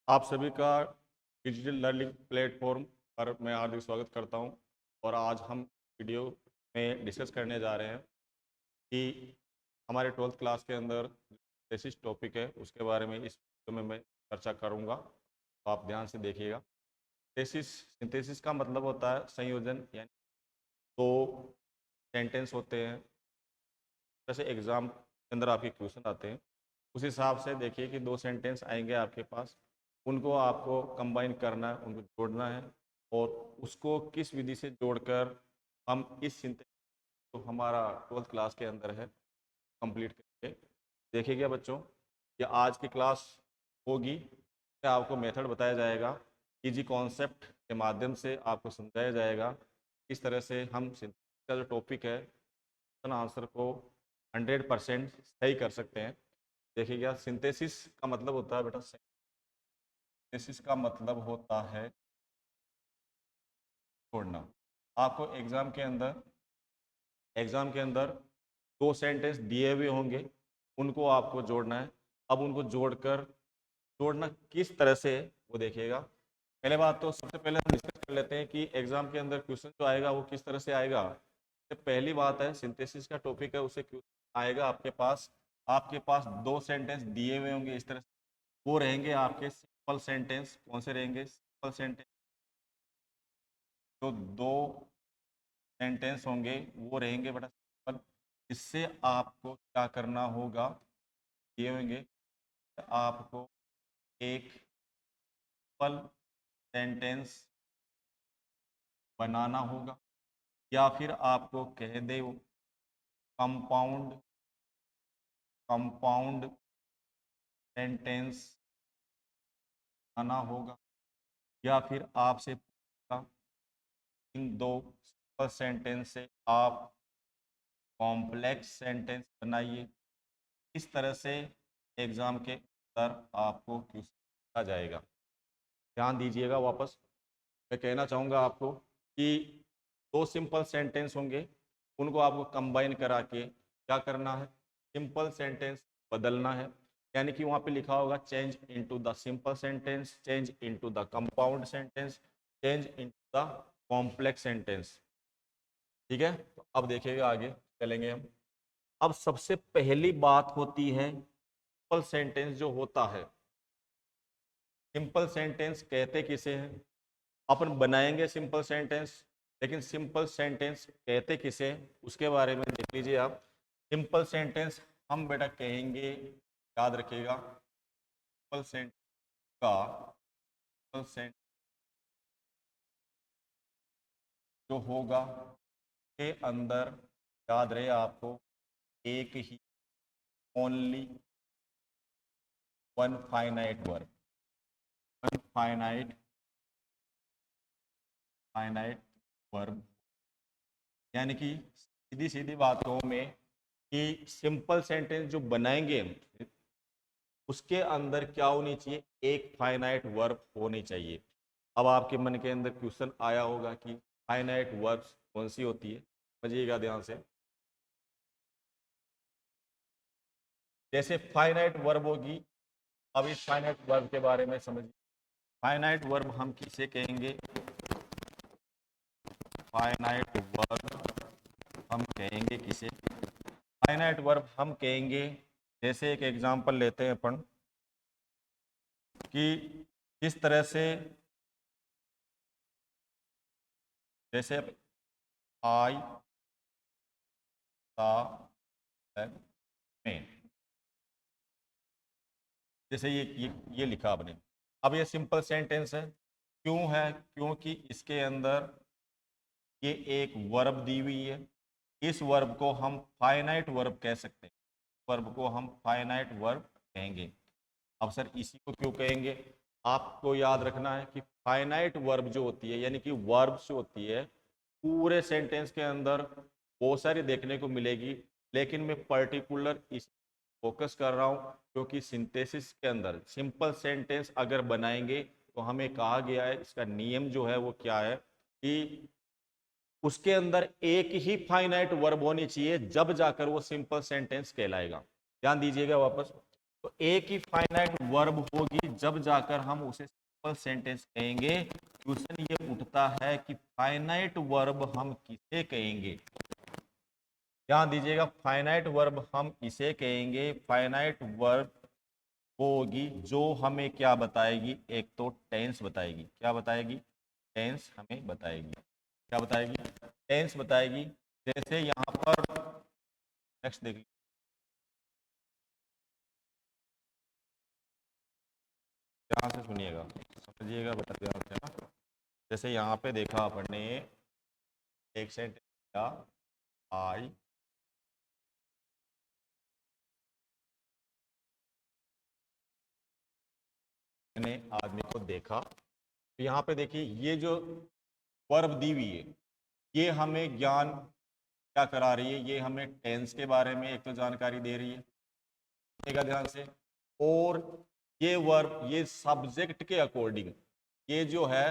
आप सभी का डिजिटल लर्निंग प्लेटफॉर्म पर मैं हार्दिक स्वागत करता हूं। और आज हम वीडियो में डिस्कस करने जा रहे हैं कि हमारे 12th क्लास के अंदर थीसिस टॉपिक है उसके बारे में इस वीडियो में मैं चर्चा करूंगा, तो आप ध्यान से देखिएगा। थीसिस सिंथेसिस का मतलब होता है संयोजन, यानी दो सेंटेंस होते हैं। जैसे एग्ज़ाम के अंदर आपके क्वेश्चन आते हैं, उस हिसाब से देखिए कि दो सेंटेंस आएंगे आपके पास, उनको आपको कंबाइन करना है, उनको जोड़ना है, और उसको किस विधि से जोड़कर हम इस सिंटेंस जो हमारा 12th क्लास के अंदर है कंप्लीट करेंगे। देखिएगा बच्चों, ये आज की क्लास होगी, आपको मेथड बताया जाएगा, इजी कॉन्सेप्ट के माध्यम से आपको समझाया जाएगा किस तरह से हम सिंथेसिस का जो टॉपिक है आंसर को 100% सही कर सकते हैं। देखिएगा, सिंथेसिस का मतलब होता है बेटा, सिंथेसिस का मतलब होता है जोड़ना। आपको एग्जाम के अंदर दो सेंटेंस दिए हुए होंगे, उनको आपको जोड़ना है। अब उनको जोड़ना किस तरह से, वो देखिएगा। पहले बात तो सबसे पहले हम डिस्कस कर लेते हैं कि एग्जाम के अंदर क्वेश्चन जो आएगा वो किस तरह से आएगा। तो पहली बात है, सिंथेसिस का टॉपिक है, उसे क्वेश्चन आएगा आपके पास दो सेंटेंस दिए हुए होंगे इस तरह से। वो रहेंगे आपके सिंपल सेंटेंस। कौन से रहेंगे? Simple sentence. जो दो सेंटेंस होंगे वो रहेंगे बेटा सिंपल। इससे आपको क्या करना होगा, ये होंगे, आपको एक सिंपल सेंटेंस बनाना होगा, या फिर आपको कह दे कंपाउंड कंपाउंड सेंटेंस बनाना होगा, या फिर आपसे पूछा इन दो सिंपल सेंटेंस से आप कॉम्प्लेक्स सेंटेंस बनाइए। इस तरह से एग्जाम के अंदर आपको क्वेश्चन आ जाएगा। ध्यान दीजिएगा, वापस मैं कहना चाहूँगा आपको कि दो सिंपल सेंटेंस होंगे, उनको आपको कंबाइन करा के क्या करना है, सिंपल सेंटेंस बदलना है। यानी कि वहाँ पे लिखा होगा change into the simple sentence, change into the compound sentence, change into the complex sentence. ठीक है, तो अब देखिएगा, आगे चलेंगे हम। अब सबसे पहली बात होती है सिंपल सेंटेंस जो होता है। सिंपल सेंटेंस कहते किसे हैं? अपन बनाएंगे सिंपल सेंटेंस, लेकिन सिंपल सेंटेंस कहते किसे, उसके बारे में देख लीजिए आप। सिंपल सेंटेंस हम बेटा कहेंगे, याद रखिएगा, सिंपल सेंटेंस का सिंपल सेंटेंस जो होगा के अंदर, याद रहे आपको, एक ही, only one finite verb, one finite verb. यानी कि सीधी सीधी बातों में कि सिंपल सेंटेंस जो बनाएंगे हम, उसके अंदर क्या होनी चाहिए, एक फाइनाइट वर्ब होनी चाहिए। अब आपके मन के अंदर क्वेश्चन आया होगा कि फाइनाइट वर्ब्स कौन सी होती है। समझिएगा ध्यान से। जैसे फाइनाइट वर्ब होगी, अब इस फाइनाइट वर्ब के बारे में समझिए। फाइनाइट वर्ब हम किसे कहेंगे? फाइनाइट वर्ब हम कहेंगे किसे? फाइनाइट वर्ब हम कहेंगे, जैसे एक एग्जांपल लेते हैं अपन, कि किस तरह से, जैसे आई सा में, जैसे ये लिखा आपने। अब ये सिंपल सेंटेंस है, क्यों है? क्योंकि इसके अंदर ये एक वर्ब दी हुई है। इस वर्ब को हम फाइनाइट वर्ब कह सकते हैं, वर्ब को हम फाइनाइट वर्ब कहेंगे। अब सर इसी को क्यों कहेंगे? आपको याद रखना है कि फाइनाइट वर्ब जो होती है, यानी कि वर्ब्स जो होती है, पूरे सेंटेंस के अंदर बहुत सारी देखने को मिलेगी, लेकिन मैं पर्टिकुलर इस फोकस कर रहा हूँ क्योंकि सिंथेसिस के अंदर सिंपल सेंटेंस अगर बनाएंगे तो हमें कहा गया है, इसका नियम जो है वो क्या है कि उसके अंदर एक ही फाइनाइट वर्ब होनी चाहिए, जब जाकर वो सिंपल सेंटेंस कहलाएगा। ध्यान दीजिएगा वापस, तो एक ही फाइनाइट वर्ब होगी जब जाकर हम उसे सिंपल सेंटेंस कहेंगे। क्वेश्चन ये उठता है कि फाइनाइट वर्ब हम किसे कहेंगे। ध्यान दीजिएगा, फाइनाइट वर्ब हम इसे कहेंगे, फाइनाइट वर्ब होगी जो हमें क्या बताएगी, एक तो टेंस बताएगी। क्या बताएगी? टेंस हमें बताएगी। क्या बताएगी? टेंस बताएगी। जैसे यहां पर नेक्स्ट देख लीजिए, ध्यान से सुनिएगा, समझिएगा बेटा ध्यान से ना। जैसे यहाँ पे देखा आपने एक सेंटेंस किया, आई ने आदमी को देखा। तो यहाँ पे देखिए ये जो वर्ब दी हुई है ये हमें ज्ञान क्या करा रही है, ये हमें टेंस के बारे में एक तो जानकारी दे रही है, देखिएगा ध्यान से। और ये वर्ब ये सब्जेक्ट के अकॉर्डिंग, ये जो है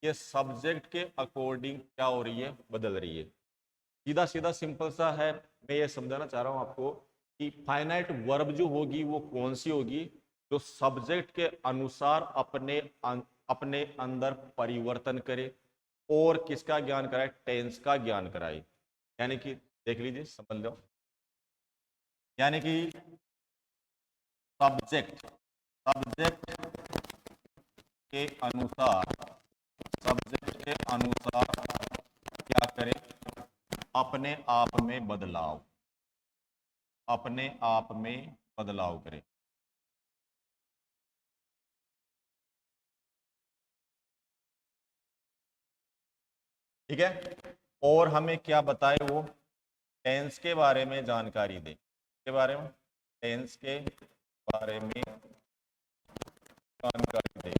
ये सब्जेक्ट के अकॉर्डिंग क्या हो रही है, बदल रही है। सीधा सीधा सिंपल सा है, मैं ये समझाना चाह रहा हूं आपको कि फाइनाइट वर्ब जो होगी वो कौन सी होगी, जो सब्जेक्ट के अनुसार अपने अंदर परिवर्तन करे और किसका ज्ञान कराए, टेंस का ज्ञान कराए। यानी कि देख लीजिए, समझ लो, यानी कि सब्जेक्ट सब्जेक्ट के अनुसार, सब्जेक्ट के अनुसार क्या करे, अपने आप में बदलाव, अपने आप में बदलाव करे। ठीक है, और हमें क्या बताए वो, टेंस के बारे में जानकारी दे, के बारे में, टेंस के बारे में जानकारी दे,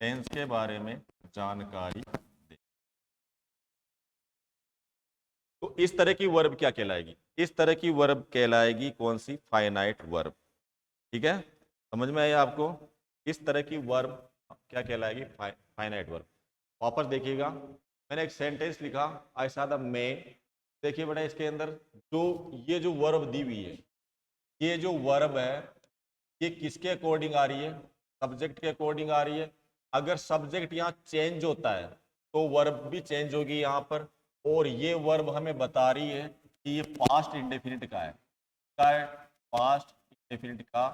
टेंस के बारे में जानकारी दे। तो इस तरह की वर्ब क्या कहलाएगी, इस तरह की वर्ब कहलाएगी कौन सी, फाइनाइट वर्ब। ठीक है, समझ में आया आपको? इस तरह की वर्ब क्या कहलाएगी, फाइनाइट वर्ब। वापस देखिएगा, मैंने एक सेंटेंस लिखा, आई सा द मैन। देखिए बेटा इसके अंदर जो ये जो वर्ब दी हुई है, ये जो वर्ब है ये किसके अकॉर्डिंग आ रही है, सब्जेक्ट के अकॉर्डिंग आ रही है। अगर सब्जेक्ट यहाँ चेंज होता है तो वर्ब भी चेंज होगी यहाँ पर। और ये वर्ब हमें बता रही है कि ये पास्ट इंडेफिनिट का है, पास्ट इंडेफिनिट का।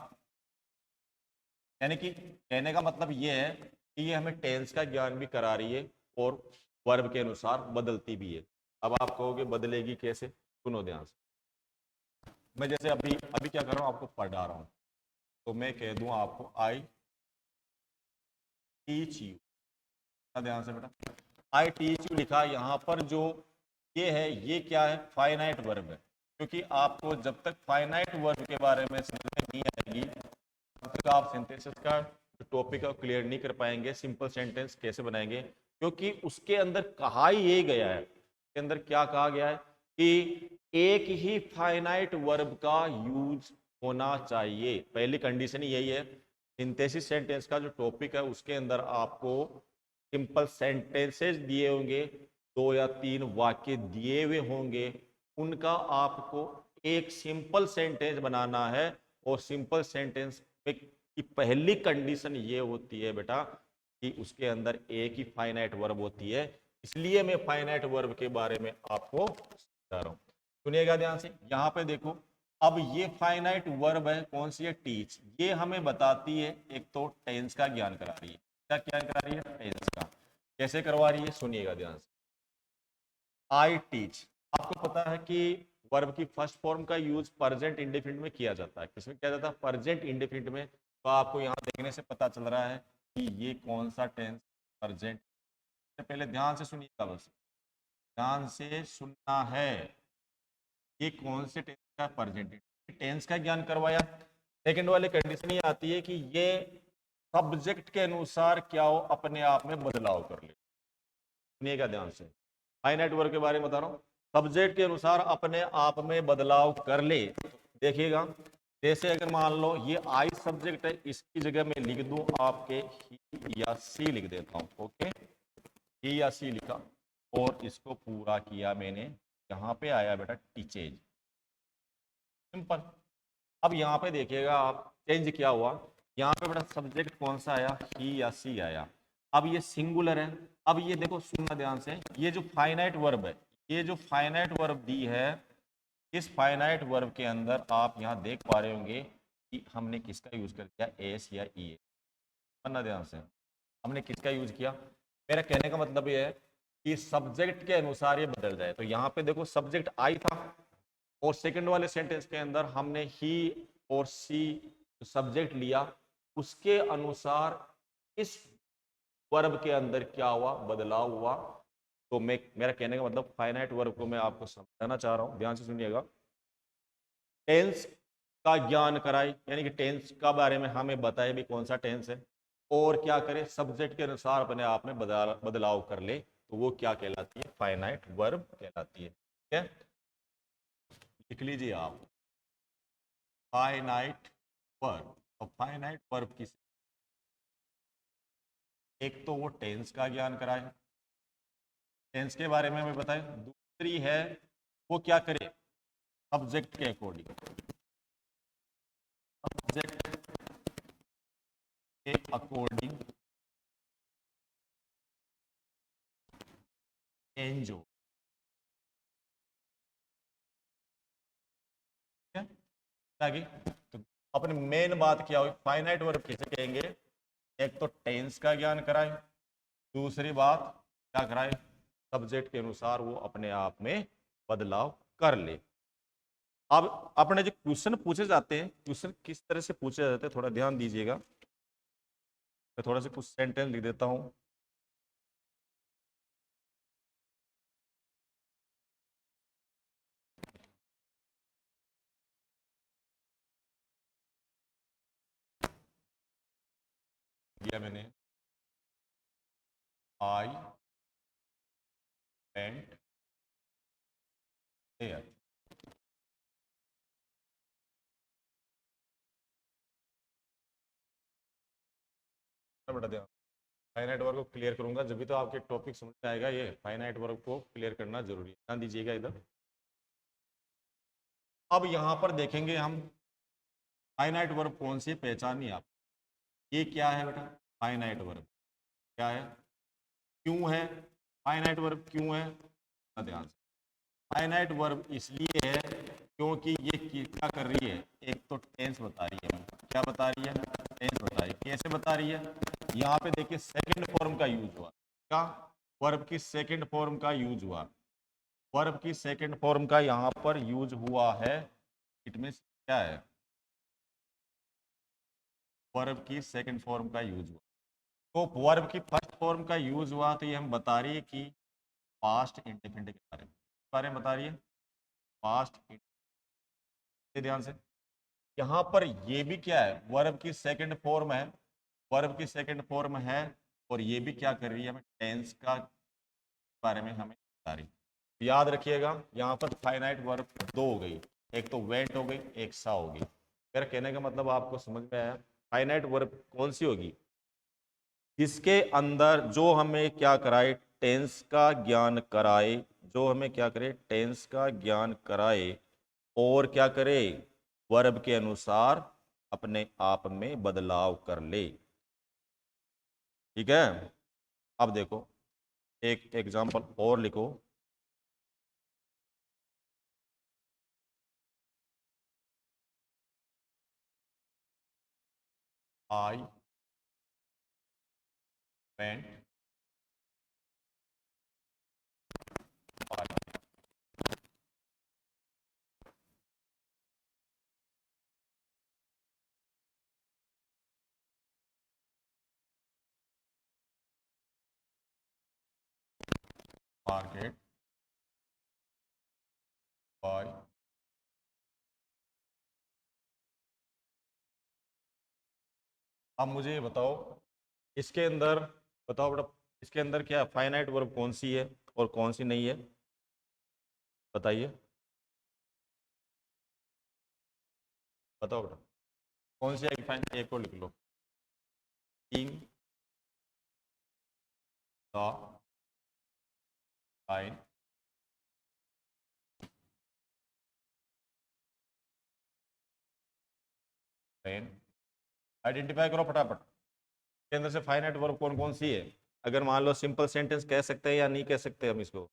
यानी कि कहने का मतलब ये है कि ये हमें टेंस का ज्ञान भी करा रही है और वर्ब के अनुसार बदलती भी है। अब आप कहोगे बदलेगी कैसे, सुनो ध्यान से। मैं जैसे अभी अभी क्या कर रहा हूँ, आपको पढ़ा रहा हूँ, तो मैं कह दूं आपको आई टीच यू, ध्यान से बेटा, आई टीच यू लिखा, यहाँ पर जो ये है ये क्या है, फाइनाइट वर्ब है। क्योंकि आपको जब तक फाइनाइट वर्ब के बारे में समझ में नहीं आएगी तब तक आप सिंथेसिस का टॉपिक को क्लियर नहीं कर पाएंगे, सिंपल सेंटेंस कैसे बनाएंगे। क्योंकि उसके अंदर कहा ही ये गया है, उसके अंदर क्या कहा गया है कि एक ही फाइनाइट वर्ब का यूज होना चाहिए। पहली कंडीशन यही है, सिंथेसिस सेंटेंस का जो टॉपिक है उसके अंदर आपको सिंपल सेंटेंसेस दिए होंगे, दो या तीन वाक्य दिए हुए होंगे, उनका आपको एक सिंपल सेंटेंस बनाना है। और सिंपल सेंटेंस की पहली कंडीशन ये होती है बेटा कि उसके अंदर एक ही फाइनाइट वर्ब होती है। इसलिए मैं फाइनाइट वर्ब के बारे में आपको बता रहा हूं, सुनिएगा ध्यान से। यहां पे देखो, अब ये फाइनाइट वर्ब है कौन सी है, टीच। ये हमें बताती है एक तो टेंस का ज्ञान करा रही है। क्या ज्ञान करा रही है, टेंस का। कैसे करवा रही है, सुनिएगा ध्यान से। आई टीच, आपको पता है कि वर्ब की फर्स्ट फॉर्म का यूज प्रेजेंट इंडेफिनिट में किया जाता है। किसमें किया जाता है, प्रेजेंट इंडेफिनिट में। तो आपको यहाँ देखने से पता चल रहा है कि ये कौन सा टेंस, प्रेजेंट। पहले ध्यान से सुनिएगा, बस ध्यान से सुनना है, ये कौन से टेंस का, प्रेजेंट टेंस का ज्ञान करवाया। सेकंड वाली कंडीशन ये आती है कि ये सब्जेक्ट के अनुसार क्या हो, अपने आप में बदलाव कर ले। सुनिएगा ध्यान से, फाइनाइट वर्ब के बारे में बता रहा हूँ, सब्जेक्ट के अनुसार अपने आप में बदलाव कर ले। देखिएगा, जैसे अगर मान लो ये आई सब्जेक्ट है, इसकी जगह मैं लिख दूं आपके ही या सी लिख देता हूं, ओके, ही या सी लिखा और इसको पूरा किया मैंने, यहां पे आया बेटा टीचेज, सिंपल। अब यहाँ पे देखिएगा आप, चेंज क्या हुआ, यहाँ पे बड़ा सब्जेक्ट कौन सा आया, ही या सी आया। अब ये सिंगुलर है। अब ये देखो, सुनना ध्यान से, ये जो फाइनाइट वर्ब है, ये जो फाइनाइट वर्ब दी है, इस फाइनाइट वर्ब के अंदर आप यहाँ देख पा रहे होंगे कि हमने किसका यूज कर दिया, एस या ई। सुनना ध्यान से, हमने किसका यूज किया। मेरा कहने का मतलब ये है कि सब्जेक्ट के अनुसार ये बदल जाए। तो यहाँ पे देखो सब्जेक्ट आई था, और सेकंड वाले सेंटेंस के अंदर हमने ही और सी सब्जेक्ट लिया, उसके अनुसार इस वर्ब के अंदर क्या हुआ, बदलाव हुआ। तो मैं, मेरा कहने का मतलब फाइनाइट वर्ब को मैं आपको समझाना चाह रहा हूं, ध्यान से सुनिएगा। टेंस का ज्ञान कराए, यानी कि टेंस का बारे में हमें बताए भी कौन सा टेंस है, और क्या करे, सब्जेक्ट के अनुसार अपने आप में बदलाव कर ले, तो वो क्या कहलाती है, फाइनाइट वर्ब कहलाती है। ठीक है, लिख लीजिए आप, फाइनाइट वर्ब। और फाइनाइट वर्ब किस, एक तो वो टेंस का ज्ञान कराए, टेंस के बारे में हमें बताए, दूसरी है वो क्या करे, सब्जेक्ट के अकॉर्डिंग, सब्जेक्ट के अकॉर्डिंग चेंज हो। ठीक है, आगे तो अपनी मेन बात क्या हुई, फाइनाइट वर्ब किसे कहेंगे, एक तो टेंस का ज्ञान कराए, दूसरी बात क्या कराए, सब्जेक्ट के अनुसार वो अपने आप में बदलाव कर ले। अब अपने जो क्वेश्चन पूछे जाते हैं, क्वेश्चन किस तरह से पूछे जाते हैं, थोड़ा ध्यान दीजिएगा। मैं थोड़ा सा कुछ सेंटेंस लिख देता हूं। दिया मैंने, आई वेंट देयर। बता दिया, फाइनाइट वर्ब को क्लियर करूंगा जब भी तो आपके टॉपिक समझ में आएगा। ये फाइनाइट वर्ब को क्लियर करना जरूरी है, ध्यान दीजिएगा इधर। अब यहां पर देखेंगे हम फाइनाइट वर्ब कौन सी पहचानी आप, ये क्या है बेटा, फाइनाइट वर्ब क्या है, क्यों है, फाइनाइट वर्ब क्यों है, ध्यान से। फाइनाइट वर्ब इसलिए है क्योंकि ये क्या कर रही है, एक तो टेंस बता रही है, क्या बता रही है, टेंस बता रही है। कैसे बता रही है, यहाँ पे देखिए सेकंड फॉर्म का यूज हुआ, क्या, वर्ब की सेकंड फॉर्म का यूज हुआ, वर्ब की सेकंड फॉर्म का यहाँ पर यूज हुआ है। इट मीन्स क्या है, वर्ब की सेकंड फॉर्म का यूज हुआ। तो वर्ब की फर्स्ट फॉर्म का यूज हुआ, तो ये हम बता रही है कि पास्ट इंडेफिनिट के बारे में बता रही है, पास्ट। ध्यान से, यहाँ पर ये भी क्या है, वर्ब की सेकंड फॉर्म है, वर्ब की सेकंड फॉर्म है, और ये भी क्या कर रही है, हमें टेंस का बारे में हमें बता रही है। याद रखिएगा, यहाँ पर फाइनाइट वर्ब दो हो गई, एक तो वेंट हो गई, एक सा होगी। मेरा कहने का मतलब आपको समझ में आया, फाइनाइट वर्ब कौन सी होगी, जिसके अंदर जो हमें क्या कराए, टेंस का ज्ञान कराए, जो हमें क्या करे, टेंस का ज्ञान कराए, और क्या करे, वर्ब के अनुसार अपने आप में बदलाव कर ले। ठीक है, अब देखो एक एग्जांपल और लिखो, आई वेंट मार्केट बाय। अब मुझे ये बताओ, इसके अंदर, बताओ बेटा, इसके अंदर क्या फाइनाइट वर्ब कौन सी है और कौन सी नहीं है, बताइए, बताओ बेटा, कौन सी है फाइन, एक और लिख लो, इन द फाइन आइडेंटिफाई करो फटाफट के अंदर से फाइनाइट वर्ब कौन कौन सी है। अगर मान लो सिंपल सेंटेंस कह सकते हैं या नहीं कह सकते हम इसको।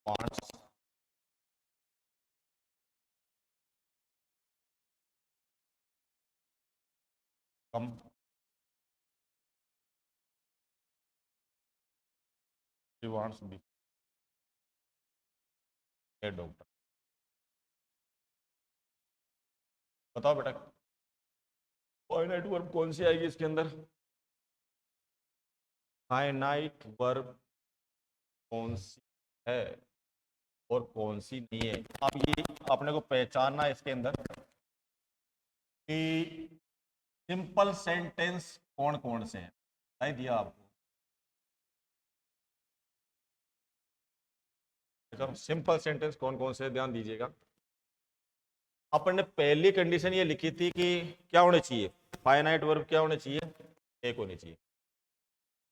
wants, come, she wants be a doctor। बताओ बेटा फाइनाइट वर्ब कौन सी आएगी इसके अंदर। फाइनाइट वर्ब कौन सी है और कौन सी नहीं है। अब ये अपने को पहचानना है इसके अंदर कि सिंपल सेंटेंस कौन कौन से हैं। बताई दिया आपको। सिंपल सेंटेंस कौन कौन से, ध्यान दीजिएगा। अपन ने पहली कंडीशन ये लिखी थी कि क्या होने चाहिए, फाइनाइट वर्ब क्या होने चाहिए, एक होनी चाहिए।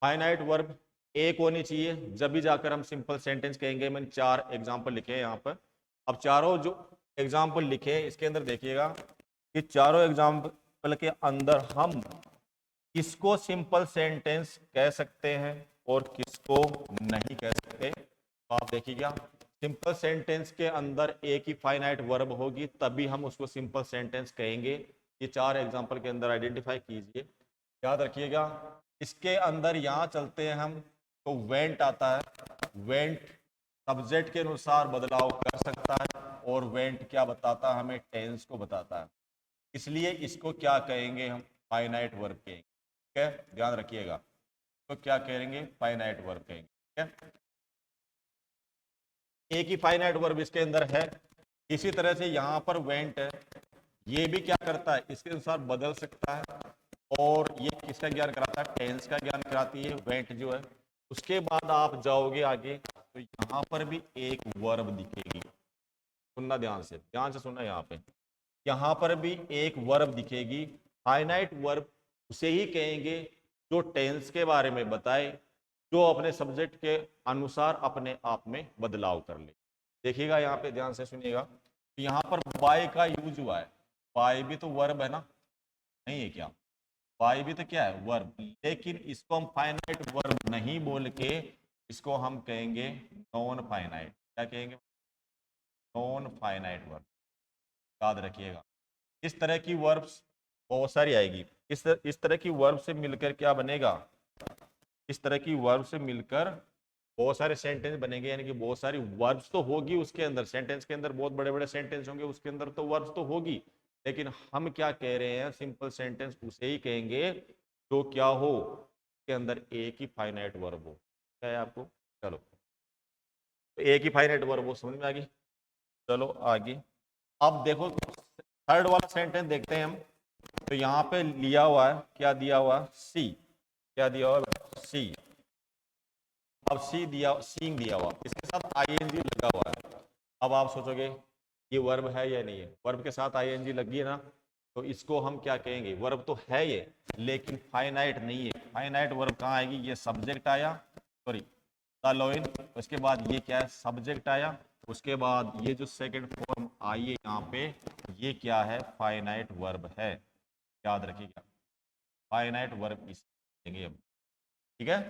फाइनाइट वर्ब एक होनी चाहिए, जब भी जाकर हम सिंपल सेंटेंस कहेंगे। मैंने 4 एग्जांपल लिखे हैं यहाँ पर। अब चारों जो एग्जांपल लिखे हैं इसके अंदर देखिएगा कि चारों एग्जांपल के अंदर हम किसको सिंपल सेंटेंस कह सकते हैं और किसको नहीं कह सकते। तो आप देखिएगा सिंपल सेंटेंस के अंदर एक ही फाइनाइट वर्ब होगी, तभी हम उसको सिंपल सेंटेंस कहेंगे। ये 4 एग्जांपल के अंदर आइडेंटिफाई कीजिए, याद रखिएगा। इसके अंदर यहाँ चलते हैं हम, तो वेंट आता है। वेंट सब्जेक्ट के अनुसार बदलाव कर सकता है और वेंट क्या बताता है हमें, टेंस को बताता है। इसलिए इसको क्या कहेंगे हम, फाइनाइट वर्ब कहेंगे। ठीक है, ध्यान रखिएगा। तो क्या कहेंगे, फाइनाइट वर्ब कहेंगे। ठीक है, एक ही फाइनाइट वर्ब इसके अंदर है। इसी तरह से यहाँ पर वेंट है, ये भी क्या करता है, इसके अनुसार बदल सकता है। और ये किसका ज्ञान कराता है, टेंस का ज्ञान कराती है वेंट जो है। उसके बाद आप जाओगे आगे तो यहाँ पर भी एक वर्ब दिखेगी। सुनना ध्यान से सुनना। यहाँ पर भी एक वर्ब दिखेगी। फाइनाइट वर्ब उसे ही कहेंगे जो टेंस के बारे में बताए, जो अपने सब्जेक्ट के अनुसार अपने आप में बदलाव कर ले। देखिएगा यहाँ पे ध्यान से सुनिएगा, तो यहाँ पर बाय का यूज हुआ है। बाय भी तो वर्ब है ना, नहीं है क्या, बाय भी तो क्या है, वर्ब। लेकिन इसको हम फाइनाइट वर्ब नहीं बोल के इसको हम कहेंगे नॉन फाइनाइट। क्या कहेंगे, नॉन फाइनाइट वर्ब। याद रखिएगा, इस तरह की वर्ब्स बहुत सारी आएगी। इस तरह की वर्ब से मिलकर क्या बनेगा, इस तरह की वर्ब से मिलकर बहुत सारे सेंटेंस बनेंगे। यानी कि बहुत सारी वर्ब्स तो होगी उसके अंदर, सेंटेंस के अंदर बहुत बड़े बड़े सेंटेंस होंगे, उसके अंदर तो वर्ब्स तो होगी। लेकिन हम क्या कह रहे हैं, सिंपल सेंटेंस उसे ही कहेंगे जो क्या हो, के अंदर एक ही फाइनाइट वर्ब हो। क्या है आपको, चलो तो एक ही फाइनाइट वर्ब हो, समझ में आ गई। चलो आगे, अब देखो थर्ड वाला सेंटेंस देखते हैं हम। तो यहाँ पे लिया हुआ है, क्या दिया हुआ, सी। क्या दिया हुआ, सी। अब सी दिया, सीइंग दिया हुआ, इसके साथ आईएनजी लगा हुआ है। अब आप सोचोगे ये वर्ब है या नहीं है। वर्ब के साथ आईएनजी लगी है ना, तो इसको हम क्या कहेंगे, वर्ब तो है ये लेकिन फाइनाइट नहीं है। फाइनाइट वर्ब कहाँ आएगी, ये सब्जेक्ट आया, सॉरी द लोइन, उसके बाद ये क्या है, सब्जेक्ट आया। उसके बाद ये जो सेकंड फॉर्म आई है यहाँ पे, ये क्या है, फाइनाइट वर्ब है। याद रखिएगा, फाइनाइट वर्ब इस देंगे हम। ठीक है,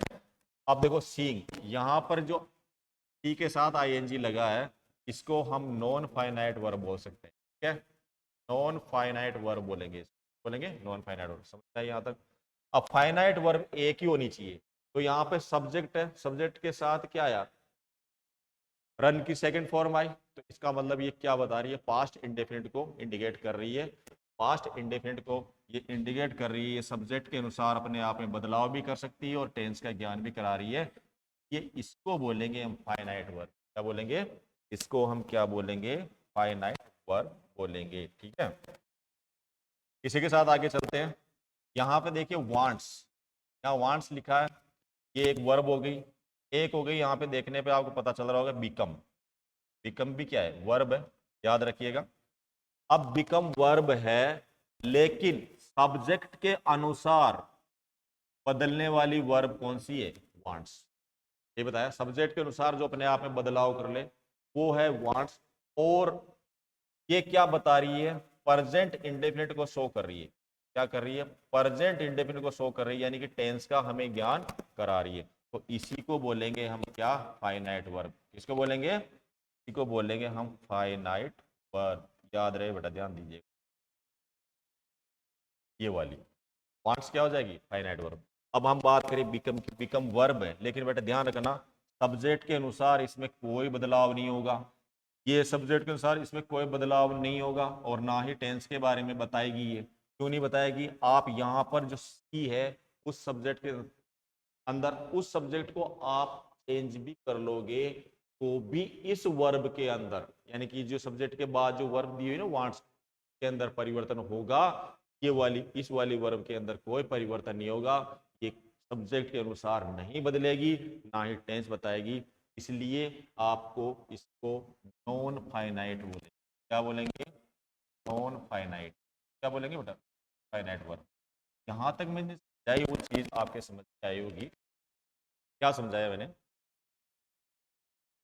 अब देखो सीइंग, यहाँ पर जो सी के साथ आईएनजी लगा है, इसको हम नॉन फाइनाइट वर्ब बोल सकते हैं। ठीक है, नॉन फाइनाइट वर्ब बोलेंगे नॉन फाइनाइट वर्ब। समझ आए यहाँ तक। अब फाइनाइट वर्ब एक ही होनी चाहिए। तो यहाँ पे सब्जेक्ट है, सब्जेक्ट के साथ क्या आया, रन की सेकंड फॉर्म आई। तो इसका मतलब ये क्या बता रही है, पास्ट इंडेफिनिट को इंडिकेट कर रही है। पास्ट इंडेफिनिट को ये इंडिकेट कर रही है, सब्जेक्ट के अनुसार अपने आप में बदलाव भी कर सकती है और टेंस का ज्ञान भी करा रही है। ये इसको बोलेंगे हम फाइनाइट वर्ब। क्या बोलेंगे, इसको हम क्या बोलेंगे, फाइनाइट वर्ब बोलेंगे। ठीक है, इसी के साथ आगे चलते हैं। यहाँ पे देखिए वांट्स, यहाँ वांट्स लिखा है, ये एक वर्ब हो गई। एक हो गई, यहाँ पे देखने पे आपको पता चल रहा होगा बिकम। बिकम भी क्या है, वर्ब है, याद रखिएगा। अब बिकम वर्ब है लेकिन सब्जेक्ट के अनुसार बदलने वाली वर्ब कौन सी है? वांट्स। ये बताया सब्जेक्ट के अनुसार जो अपने आप में बदलाव कर ले वो है वांट्स। और ये क्या बता रही है? प्रेजेंट इंडेफिनिट को शो कर रही है। क्या कर रही है? प्रेजेंट इंडेफिनिट को शो कर रही है, यानी कि टेंस का हमें ज्ञान करा रही है। तो इसी को बोलेंगे हम क्या? Finite verb. किसको बोलेंगे? इसी को बोलेंगे हम फाइनाइट वर्ब। याद रहे बेटा, ध्यान दीजिए। ये वाली वांट्स क्या हो जाएगी? Finite verb. अब हम बात करें बिकम की। बिकम वर्ब है, लेकिन बेटा ध्यान रखना सब्जेक्ट के अनुसार इसमें कोई बदलाव नहीं होगा। ये सब्जेक्ट के अनुसार इसमें कोई बदलाव नहीं होगा और ना ही टेंस के बारे में बताएगी। ये क्यों नहीं बताएगी? आप यहाँ पर जो सी है उस सब्जेक्ट के अंदर उस सब्जेक्ट को आप चेंज भी कर लोगे तो भी इस वर्ब के अंदर, यानी कि जो सब्जेक्ट के बाद जो वर्ब दी हुई ना वांट्स के अंदर परिवर्तन होगा। ये वाली इस वाली वर्ब के अंदर कोई परिवर्तन नहीं होगा। ये सब्जेक्ट के अनुसार नहीं बदलेगी, ना ही टेंस बताएगी। इसलिए आपको इसको नॉन फाइनाइट बोलेंगे। क्या बोलेंगे? Non finite. क्या बोलेंगे बेटा? Finite verb. यहां तक मैंने समझाई वो चीज आपके समझ में आई होगी। क्या समझाया मैंने?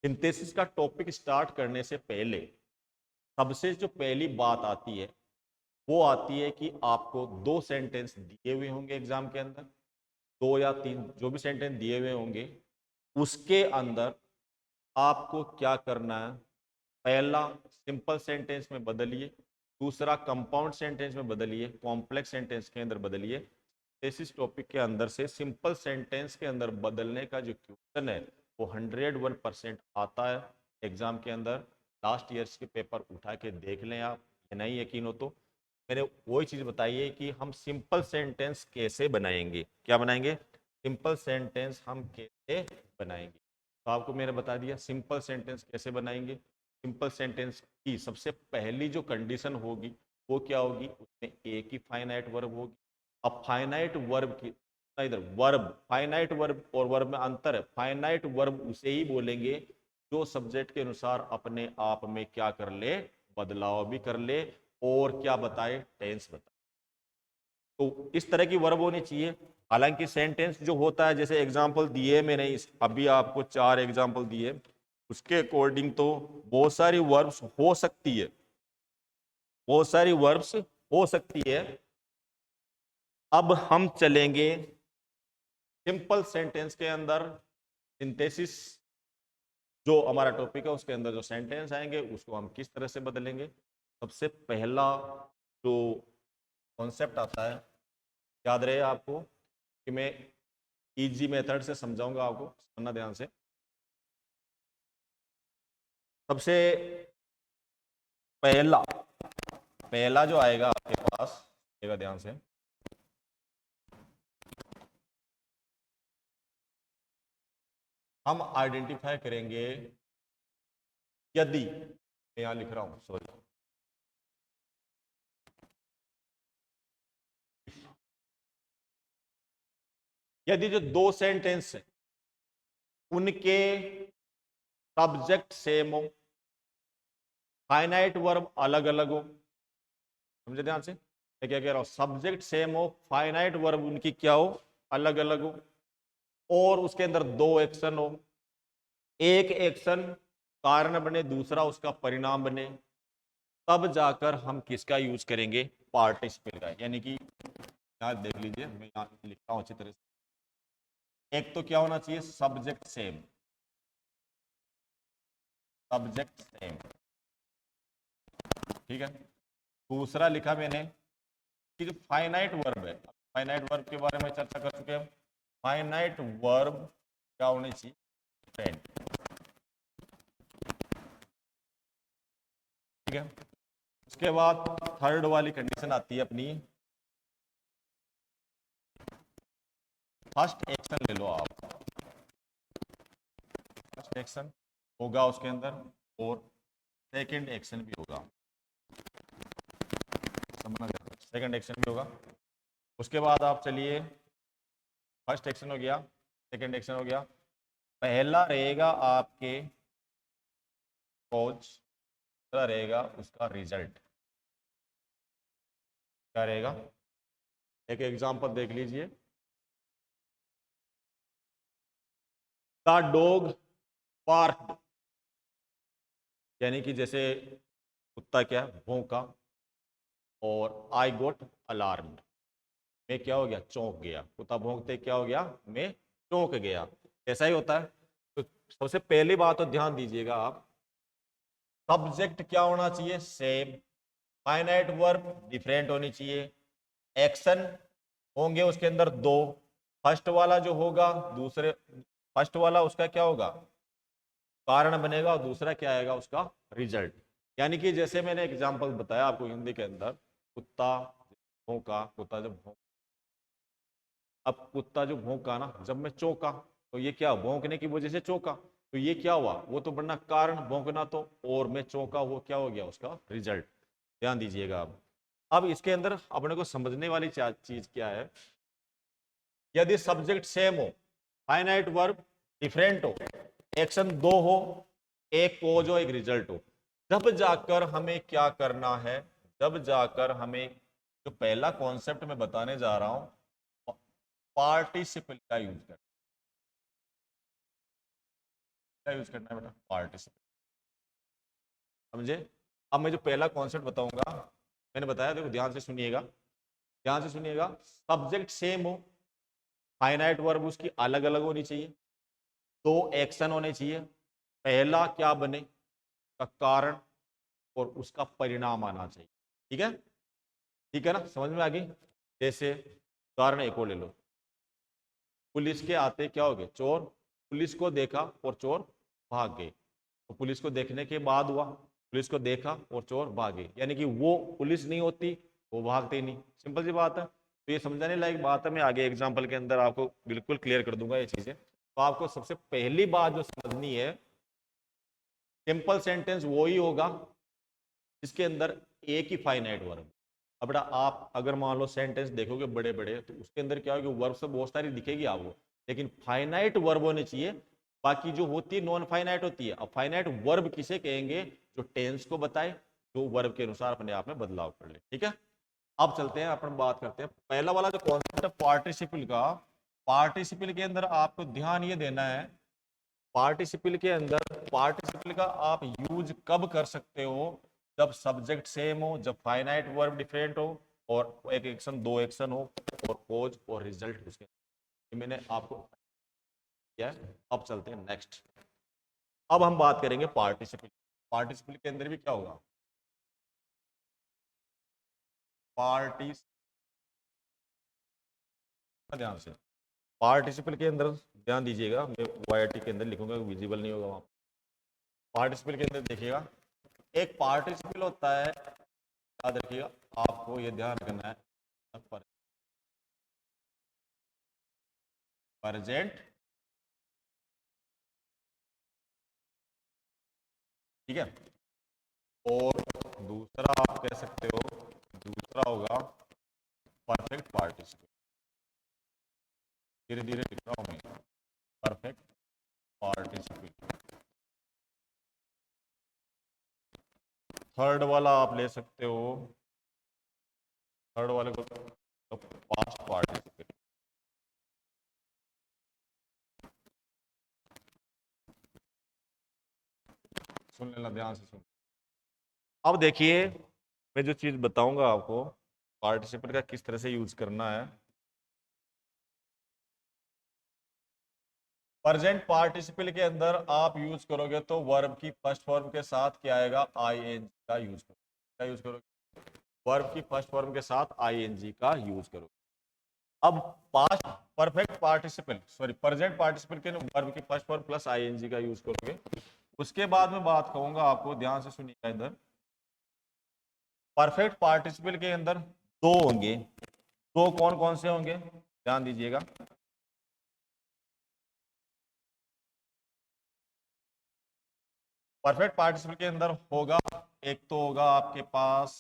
सिंथेसिस का टॉपिक स्टार्ट करने से पहले सबसे जो पहली बात आती है वो आती है कि आपको दो सेंटेंस दिए हुए होंगे एग्जाम के अंदर, दो या तीन जो भी सेंटेंस दिए हुए होंगे उसके अंदर आपको क्या करना है? पहला सिंपल सेंटेंस में बदलिए, दूसरा कंपाउंड सेंटेंस में बदलिए, कॉम्प्लेक्स सेंटेंस के अंदर बदलिए। इस टॉपिक के अंदर से सिंपल सेंटेंस के अंदर बदलने का जो क्वेश्चन है वो 101% आता है एग्जाम के अंदर। लास्ट ईयर्स के पेपर उठा के देख लें आप, ये नहीं यकीन हो तो। मैंने वही चीज बताई है कि हम सिंपल सेंटेंस कैसे बनाएंगे। क्या बनाएंगे? सिंपल सेंटेंस हम कैसे बनाएंगे। तो आपको मैंने बता दिया सिंपल सेंटेंस कैसे बनाएंगे। सिंपल सेंटेंस की सबसे पहली जो कंडीशन होगी वो क्या होगी? उसमें एक ही फाइनाइट वर्ब होगी। अब फाइनाइट वर्ब की इधर वर्ब, फाइनाइट वर्ब और वर्ब में अंतर है। फाइनाइट वर्ब उसे ही बोलेंगे जो सब्जेक्ट के अनुसार अपने आप में क्या कर ले? बदलाव भी कर ले और क्या बताए? टेंस बताए। तो इस तरह की वर्ब होनी चाहिए। हालांकि सेंटेंस जो होता है, जैसे एग्जांपल दिए मैंने अभी आपको 4 एग्जांपल दिए, उसके अकॉर्डिंग तो बहुत सारी वर्ब्स हो सकती है, बहुत सारी वर्ब्स हो सकती है। अब हम चलेंगे सिंपल सेंटेंस के अंदर। सिंथेसिस जो हमारा टॉपिक है उसके अंदर जो सेंटेंस आएंगे उसको हम किस तरह से बदलेंगे। सबसे पहला जो कॉन्सेप्ट आता है, याद रहे आपको कि मैं इजी मेथड से समझाऊंगा, आपको सुनना ध्यान से। सबसे पहला पहला जो आएगा आपके पास, आएगा ध्यान से, हम आइडेंटिफाई करेंगे यदि, मैं यहां लिख रहा हूं सॉरी, यदि जो दो सेंटेंस है उनके सब्जेक्ट सेम हो, फाइनाइट वर्ब अलग अलग हो। समझे ध्यान से मैं क्या कह रहा हूं? सब्जेक्ट सेम हो, फाइनाइट वर्ब उनकी क्या हो? अलग अलग हो। और उसके अंदर दो एक्शन हो, एक एक्शन कारण बने, दूसरा उसका परिणाम बने, तब जाकर हम किसका यूज करेंगे? पार्टिसिपल का। यानी कि यहां देख लीजिए, मैं यहां लिखता हूं अच्छी तरह से। एक तो क्या होना चाहिए? सब्जेक्ट सेम, सब्जेक्ट सेम, ठीक है। दूसरा लिखा मैंने कि जो फाइनाइट वर्ब है, फाइनाइट वर्ब के बारे में चर्चा कर चुके हैं। फाइनाइट वर्ब क्या होनी चाहिए? फ्रेंड, ठीक है। उसके बाद थर्ड वाली कंडीशन आती है अपनी, फर्स्ट एक्शन ले लो आप। फर्स्ट एक्शन होगा उसके अंदर और सेकंड एक्शन भी होगा, समझना। सेकंड एक्शन भी होगा। उसके बाद आप चलिए, फर्स्ट एक्शन हो गया, सेकंड एक्शन हो गया। पहला रहेगा आपके कोच, दूसरा रहेगा उसका रिजल्ट। क्या रहेगा? एक एग्जांपल देख लीजिए। द डॉग बार्क्ड, यानी कि जैसे कुत्ता क्या भौंका, और आई गोट अलार्म्ड, मैं क्या हो गया चौंक गया। कुत्ता भौंकते क्या हो गया मैं चौंक गया। ऐसा ही होता है। तो सबसे पहली बात तो ध्यान दीजिएगा आप, सब्जेक्ट क्या होना चाहिए सेम, फाइनाइट वर्ब डिफरेंट होनी चाहिए, एक्शन होंगे उसके अंदर दो, फर्स्ट वाला जो होगा दूसरे, फर्स्ट वाला उसका क्या होगा कारण बनेगा, और दूसरा क्या आएगा उसका रिजल्ट। यानी कि जैसे मैंने एग्जांपल बताया आपको हिंदी के अंदर, कुत्ता भौंका, कुत्ता जब भौंका, अब कुत्ता जो भौंका ना, जब मैं चौंका तो ये क्या भौंकने की वजह से चौंका, तो ये क्या हुआ वो तो बनना कारण भौंकना, तो और मैं चौंका वो क्या हो गया उसका रिजल्ट। ध्यान दीजिएगा। अब इसके अंदर अपने को समझने वाली चीज क्या है, यदि सब्जेक्ट सेम हो, फाइनाइट वर्ब डिफरेंट हो, एक्शन दो हो, एक कोज हो एक रिजल्ट हो, जब जाकर हमें क्या करना है, जब जाकर हमें जो पहला कॉन्सेप्ट मैं बताने जा रहा हूं पार्टिसिपल का यूज करना, क्या यूज करना है बेटा पार्टिसिपल, समझे। अब मैं जो पहला कॉन्सेप्ट बताऊंगा, मैंने बताया देखो ध्यान से सुनिएगा, ध्यान से सुनिएगा, सब्जेक्ट सेम हो, फाइनाइट वर्ब उसकी अलग अलग होनी चाहिए, दो एक्शन होने चाहिए, पहला क्या बने का कारण और उसका परिणाम आना चाहिए। ठीक है, ठीक है ना, समझ में आ गई। जैसे उदाहरण एक और ले लो, पुलिस के आते क्या हो गए चोर, पुलिस को देखा और चोर भाग गए, तो पुलिस को देखने के बाद हुआ, पुलिस को देखा और चोर भागे, यानी कि वो पुलिस नहीं होती वो भागते ही नहीं, सिंपल सी बात है। तो ये समझाने लायक बात है, मैं आगे एग्जांपल के अंदर आपको बिल्कुल क्लियर कर दूंगा ये चीजें। तो आपको सबसे पहली बात जो समझनी है, सिंपल सेंटेंस वो ही होगा जिसके अंदर एक ही फाइनाइट वर्ब। अब बेटा आप अगर मान लो सेंटेंस देखोगे बड़े बड़े, तो उसके अंदर क्या होगी वर्ब से बहुत सारी दिखेगी आपको, लेकिन फाइनाइट वर्ब होने चाहिए, बाकी जो होती है नॉन फाइनाइट होती है। अब फाइनाइट वर्ब किसे कहेंगे, जो टेंस को बताए, जो वर्ब के अनुसार अपने आप में बदलाव कर ले। ठीक है, अब चलते हैं अपन बात करते हैं पहला वाला जो कॉन्सेप्ट है पार्टिसिपल का। पार्टिसिपल के अंदर आपको ध्यान ये देना है, पार्टिसिपल के अंदर पार्टिसिपल का आप यूज कब कर सकते हो, जब सब्जेक्ट सेम हो, जब फाइनाइट वर्ब डिफरेंट हो, और एक एक्शन दो एक्शन हो, और कोज और रिजल्ट उसके, ये मैंने आपको किया है। अब चलते हैं नेक्स्ट, अब हम बात करेंगे पार्टिसिपल। पार्टिसिपल के अंदर भी क्या होगा पार्टिस, ध्यान से, पार्टिसिपल के अंदर ध्यान दीजिएगा, मैं वाईटी के अंदर लिखूंगा विजिबल नहीं होगा वहां। पार्टिसिपल के अंदर देखिएगा एक पार्टिसिपल होता है, याद रखिएगा आपको ये ध्यान रखना है, प्रेजेंट, ठीक है, और दूसरा आप कह सकते हो, दूसरा होगा परफेक्ट पार्टिसिपल, धीरे धीरे लिख रहा हूं मैं, परफेक्ट पार्टिसिपल। थर्ड वाला आप ले सकते हो, थर्ड वाले को पास्ट पार्टिसिपल। सुन लेना ध्यान से सुन। अब देखिए मैं जो चीज बताऊंगा आपको पार्टिसिपल का किस तरह से यूज करना है। प्रेजेंट पार्टिसिपल के अंदर आप यूज करोगे तो वर्ब की फर्स्ट फॉर्म के साथ क्या आएगा आईएनजी का यूज करोगे, क्या यूज करोगे वर्ब की फर्स्ट फॉर्म के साथ आईएनजी का यूज करोगे। अब past perfect participle sorry present participle के वर्ब की फर्स्ट फॉर्म प्लस आईएनजी का यूज करोगे। उसके बाद में बात कहूंगा आपको, ध्यान से सुनिएगा इधर, परफेक्ट पार्टिसिपल के अंदर दो होंगे, दो कौन कौन से होंगे ध्यान दीजिएगा। परफेक्ट पार्टिसिपल के अंदर होगा, एक तो होगा आपके पास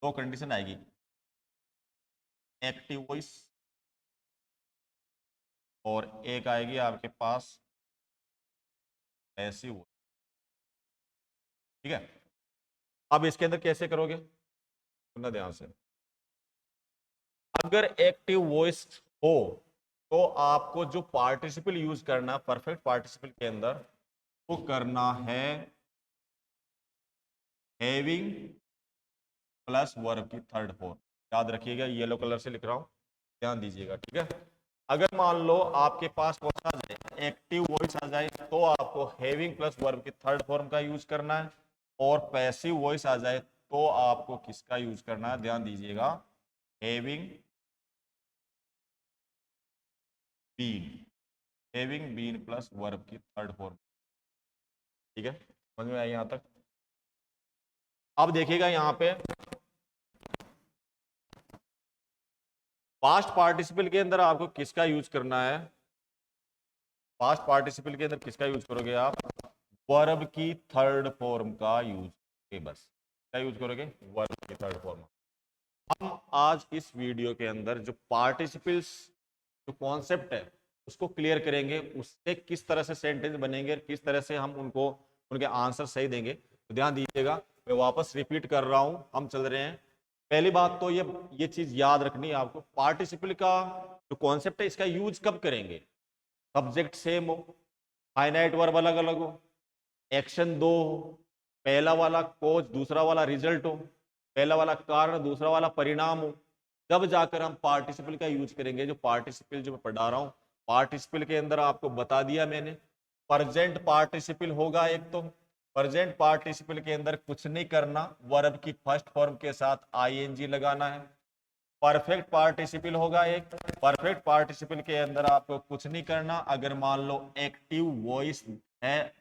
दो कंडीशन आएगी, एक्टिव वॉइस, और एक आएगी आपके पास पैसिव वॉइस। ठीक है, अब इसके अंदर कैसे करोगे सुनना ध्यान से, अगर एक्टिव वॉइस हो तो आपको जो पार्टिसिपल यूज करना है परफेक्ट पार्टिसिपल के अंदर, वो करना है हैविंग प्लस वर्ब की थर्ड फॉर्म। याद रखिएगा, येलो कलर से लिख रहा हूं, ध्यान दीजिएगा, ठीक है। अगर मान लो आपके पास कौन सा आ जाए, एक्टिव वॉइस आ जाए, तो आपको हैविंग प्लस वर्ब की थर्ड फॉर्म का यूज करना है। और पैसिव वॉइस आ जाए तो आपको किसका यूज करना है, ध्यान दीजिएगा, having been, having been plus verb की थर्ड फॉर्म। ठीक है, समझ में आई यहां तक। अब देखिएगा यहां पे पास्ट पार्टिसिपल के अंदर आपको किसका यूज करना है, पास्ट पार्टिसिपल के अंदर किसका यूज करोगे आप, वर्ब की थर्ड फॉर्म का यूज करोगे। बस क्या यूज करोगे, वर्ब की थर्ड फॉर्म। हम आज इस वीडियो के अंदर जो पार्टिसिपल्स जो कॉन्सेप्ट है उसको क्लियर करेंगे, उससे किस तरह से सेंटेंस बनेंगे, किस तरह से हम उनको उनके आंसर सही देंगे। तो ध्यान दीजिएगा, मैं वापस रिपीट कर रहा हूं, हम चल रहे हैं। पहली बात तो ये चीज याद रखनी है आपको, पार्टिसिपल का जो कॉन्सेप्ट है इसका यूज कब करेंगे, सब्जेक्ट सेम हो, फाइनाइट वर्ब अलग अलग हो, एक्शन दो हो, पहला वाला कोज दूसरा वाला रिजल्ट हो, पहला वाला कारण दूसरा वाला परिणाम हो, तब जाकर हम पार्टिसिपल का यूज करेंगे। जो पार्टिसिपल जो मैं पढ़ा रहा हूं, पार्टिसिपल के अंदर आपको बता दिया मैंने, प्रेजेंट पार्टिसिपल होगा एक, तो प्रेजेंट पार्टिसिपल के अंदर कुछ नहीं करना, वर्ब की फर्स्ट फॉर्म के साथ आईएनजी लगाना है। परफेक्ट पार्टिसिपल होगा एक, परफेक्ट पार्टिसिपल के अंदर आपको कुछ नहीं करना, अगर मान लो एक्टिव वॉइस है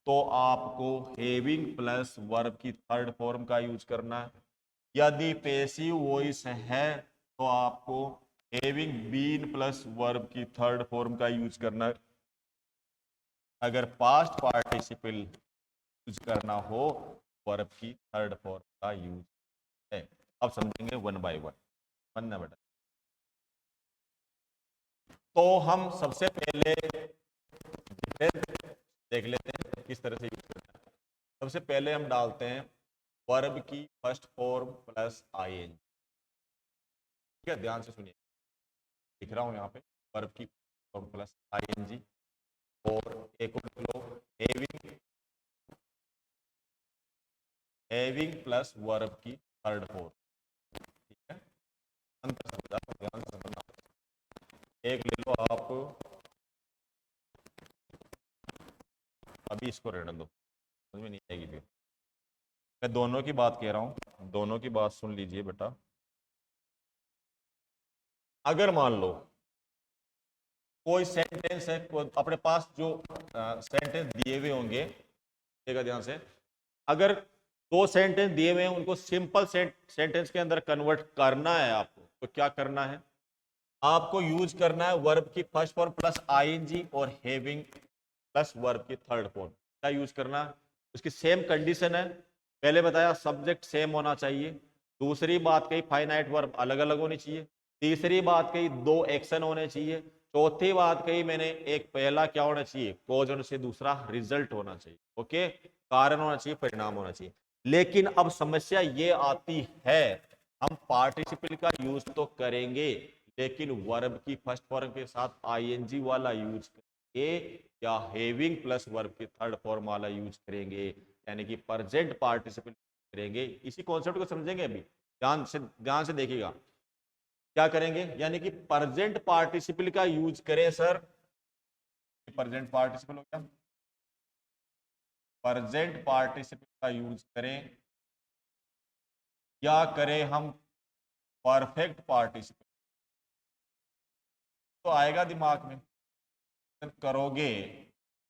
तो आपको हैविंग प्लस वर्ब की थर्ड फॉर्म का यूज करना है। यदि पैसिव वॉइस है तो आपको हैविंग बीन प्लस वर्ब की थर्ड फॉर्म का यूज करना है। अगर पास्ट पार्टिसिपल यूज करना हो, वर्ब की थर्ड फॉर्म का यूज है। अब समझेंगे वन बाय वन, बनना बेटा। तो हम सबसे पहले देख लेते हैं किस तरह से यूज करना है। सबसे पहले हम डालते हैं वर्ब की फर्स्ट फॉर्म प्लस आईएनजी। ठीक है, ध्यान से सुनिए, लिख रहा हूं यहाँ पे वर्ब की फॉर्म प्लस आईएनजी, और एक और लिख लो हैविंग, हैविंग प्लस वर्ब की थर्ड फॉर्म। ठीक है, अंतर समझा, ध्यान से समझना। एक ले लो आप, अभी इसको रहने दो, समझ में नहीं आएगी फिर। मैं दोनों की बात कह रहा हूं, दोनों की बात सुन लीजिए बेटा। अगर मान लो कोई सेंटेंस है, अपने पास जो सेंटेंस दिए हुए होंगे, देखिएगा ध्यान से, अगर दो सेंटेंस दिए हुए हैं उनको सिंपल सेंटेंस के अंदर कन्वर्ट करना है आपको, तो क्या करना है, आपको यूज करना है वर्ब की फर्स्ट फॉर्म प्लस आईएनजी और हैविंग प्लस वर्ब की थर्ड फॉर्म। क्या यूज करना है, उसकी सेम कंडीशन है, पहले बताया सब्जेक्ट सेम होना चाहिए, दूसरी बात कही फाइनाइट वर्ब अलग अलग होनी चाहिए, तीसरी बात कही दो एक्शन होने चाहिए, चौथी बात कही मैंने एक पहला क्या होना चाहिए, कॉज होना चाहिए, दूसरा रिजल्ट होना चाहिए। ओके, कारण होना चाहिए, परिणाम होना चाहिए। लेकिन अब समस्या ये आती है, हम पार्टिसिपल का यूज तो करेंगे लेकिन वर्ब की फर्स्ट फॉर्म के साथ आईएनजी वाला यूज करेंगे या हैविंग प्लस वर्ब की थर्ड फॉर्म वाला यूज करेंगे, यानी कि प्रेजेंट पार्टिसिपल करेंगे। इसी कॉन्सेप्ट को समझेंगे अभी, ध्यान से देखिएगा क्या करेंगे, यानी कि प्रेजेंट पार्टिसिपल का यूज करें सर, प्रेजेंट पार्टिसिपल हो गया, प्रेजेंट पार्टिसिपल का यूज करें या करें हम परफेक्ट पार्टिसिपल, तो आएगा दिमाग में, करोगे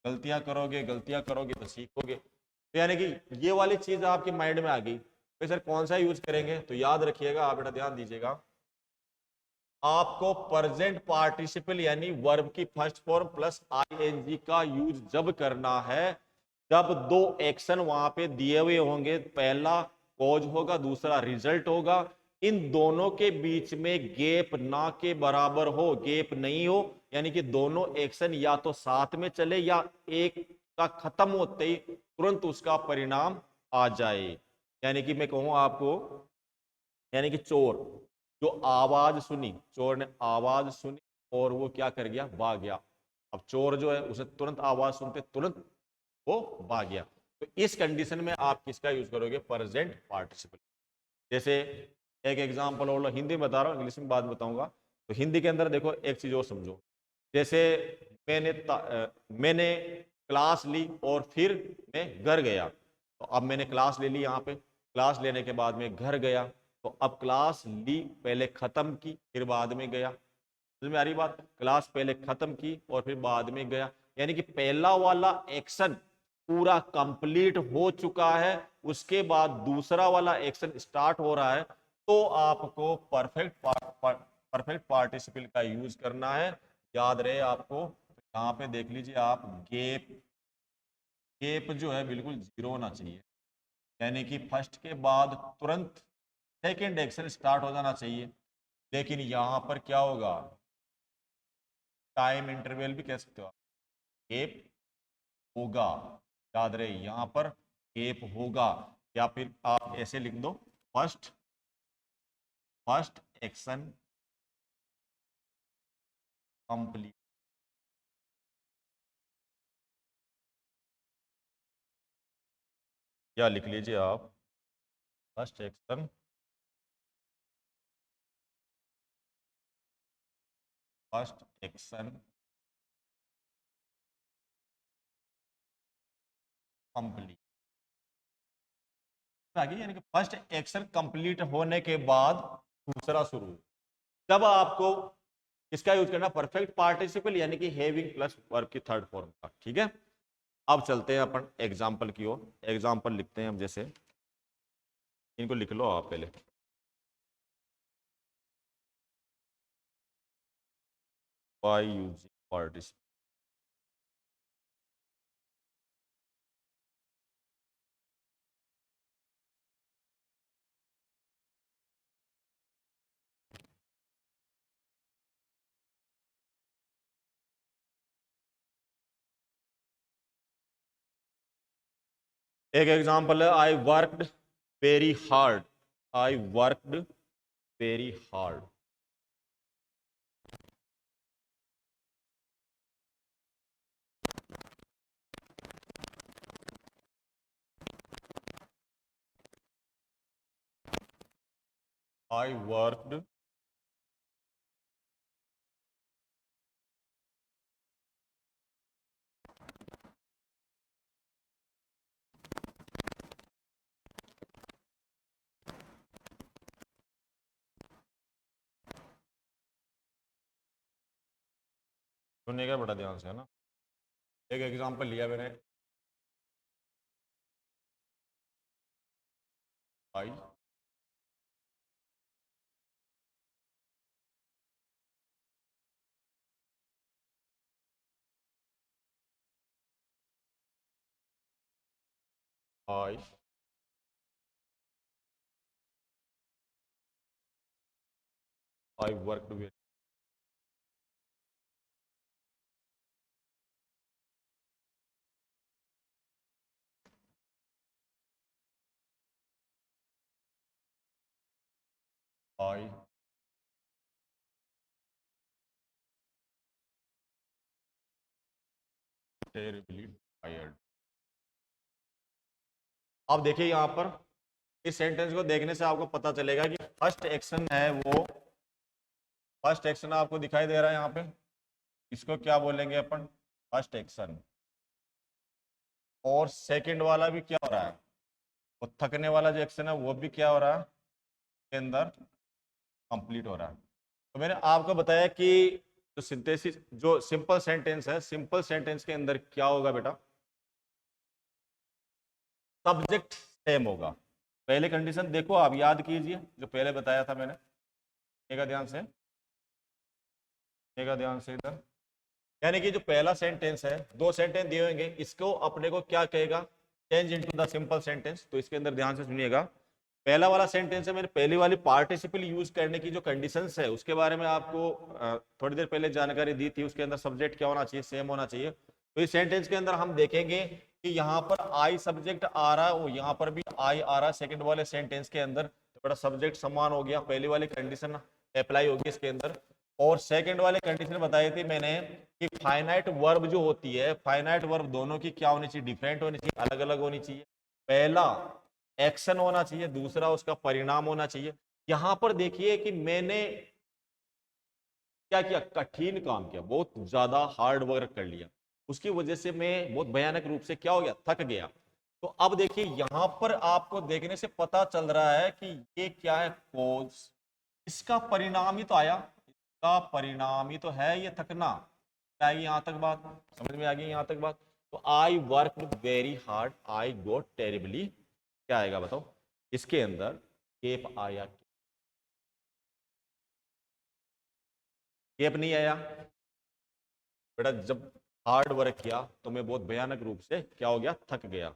गलतियां करोगे, गलतियां करोगे तो सीखोगे। तो यानी कि ये वाली चीज आपके माइंड में आ गई, तो सर कौन सा यूज करेंगे, तो याद रखिएगा आप बेटा, ध्यान दीजिएगा, आपको प्रेजेंट पार्टिसिपल यानी वर्ब की फर्स्ट फॉर्म प्लस आईएनजी का यूज जब करना है जब दो एक्शन वहां पे दिए हुए होंगे, पहला कॉज होगा, दूसरा रिजल्ट होगा, इन दोनों के बीच में गैप ना के बराबर हो, गैप नहीं हो, यानी कि दोनों एक्शन या तो साथ में चले या एक का खत्म होते ही तुरंत उसका परिणाम आ जाए। यानी कि मैं कहूं आपको, यानी कि चोर जो आवाज सुनी, चोर ने आवाज सुनी, और वो क्या कर गया, भाग गया। अब चोर जो है उसे तुरंत आवाज सुनते तुरंत वो भाग गया। तो इस कंडीशन में आप किसका यूज करोगे, प्रेजेंट पार्टिसिपल। जैसे एक एग्जांपल और हिंदी में बता रहा हूँ, इंग्लिश में बाद में बताऊंगा। तो हिंदी के अंदर देखो एक चीज और समझो, जैसे मैंने क्लास ली और फिर मैं घर गया। तो अब मैंने क्लास ले ली, यहाँ पे क्लास लेने के बाद में घर गया। तो अब क्लास ली पहले खत्म की फिर बाद में गया। समझ में आ रही बात, क्लास पहले खत्म की और फिर बाद में गया, यानी कि पहला वाला एक्शन पूरा कंप्लीट हो चुका है, उसके बाद दूसरा वाला एक्शन स्टार्ट हो रहा है। तो आपको परफेक्ट पार्टिसिपल का यूज करना है। याद रहे आपको, यहाँ पे देख लीजिए आप, गेप गेप जो है बिल्कुल जीरो होना चाहिए, यानी कि फर्स्ट के बाद तुरंत सेकेंड एक्शन स्टार्ट हो जाना चाहिए। लेकिन यहां पर क्या होगा, टाइम इंटरवल भी कह सकते हो, गेप होगा। याद रहे यहां पर गेप होगा, या फिर आप ऐसे लिख दो, फर्स्ट एक्शन कंप्लीट। या लिख लीजिए आप, फर्स्ट एक्शन कंप्लीट। आगे यानी कि फर्स्ट एक्शन कंप्लीट होने के बाद दूसरा शुरू। जब आपको किसका यूज करना, परफेक्ट पार्टिसिपल यानी कि हैविंग प्लस वर्ब की थर्ड फॉर्म का। ठीक है, अब चलते हैं अपन एग्जाम्पल की ओर। एग्जाम्पल लिखते हैं हम, जैसे इनको लिख लो आप पहले। बाय यूजिंग पार्टिसिपल, एक एग्जाम्पल है, आई worked very hard. I worked very hard. I worked सुनिएगा बड़ा ध्यान से, है ना। एक एग्जाम्पल लिया मैंने, I I I worked very, I terribly tired. अब देखिए यहाँ पर इस सेंटेंस को देखने से आपको पता चलेगा कि फर्स्ट एक्शन है वो, फर्स्ट एक्शन आपको दिखाई दे रहा है यहाँ पे, इसको क्या बोलेंगे अपन, फर्स्ट एक्शन। और सेकंड वाला भी क्या हो रहा है, वो थकने वाला जो एक्शन है वो भी क्या हो रहा है के अंदर कंप्लीट हो रहा है। तो मैंने आपको बताया कि जो सिंथेसिस, जो सिंपल सेंटेंस है, सिंपल सेंटेंस के अंदर क्या होगा बेटा, सब्जेक्ट सेम होगा। पहले कंडीशन देखो आप, याद कीजिए जो पहले बताया था मैंने, ध्यान से, ध्यान से इधर। यानी कि जो पहला सेंटेंस है, दो सेंटेंस दिए होंगे, इसको अपने को क्या कहेगा, change into the simple sentence. तो इसके अंदर ध्यान से सुनिएगा, पहला वाला सेंटेंस है, मैंने पहली वाली पार्टिसिपल यूज करने की जो कंडीशंस है उसके बारे में आपको थोड़ी देर पहले जानकारी दी थी। उसके अंदर सब्जेक्ट क्या होना चाहिए, सेम होना चाहिए। तो इस सेंटेंस के अंदर हम देखेंगे कि यहाँ पर आई सब्जेक्ट आ रहा है और यहाँ पर भी आई आ रहा है सेकंड वाले सेंटेंस के अंदर। तो बड़ा सब्जेक्ट समान हो गया, पहली वाली कंडीशन अप्लाई होगी इसके अंदर। और सेकंड वाले कंडीशन बताई थी मैंने कि फाइनाइट वर्ब जो होती है, फाइनाइट वर्ब दोनों की क्या होनी चाहिए, डिफरेंट होनी चाहिए, अलग अलग होनी चाहिए। पहला एक्शन होना चाहिए, दूसरा उसका परिणाम होना चाहिए। यहां पर देखिए कि मैंने क्या किया, कठिन काम किया, बहुत ज्यादा हार्ड वर्क कर लिया, उसकी वजह से मैं बहुत भयानक रूप से क्या हो गया, थक गया। तो अब देखिए यहां पर आपको देखने से पता चल रहा है कि ये क्या है, कोज, इसका परिणाम ही तो आया, इसका परिणाम ही तो है ये थकना। क्या आएगी यहां तक बात, समझ में आ गई यहां तक बात। तो I work very hard, I got terribly, क्या आएगा बताओ, इसके अंदर केप आया, केप नहीं आया बेटा। जब हार्ड वर्क किया तो मैं बहुत भयानक रूप से क्या हो गया, थक गया।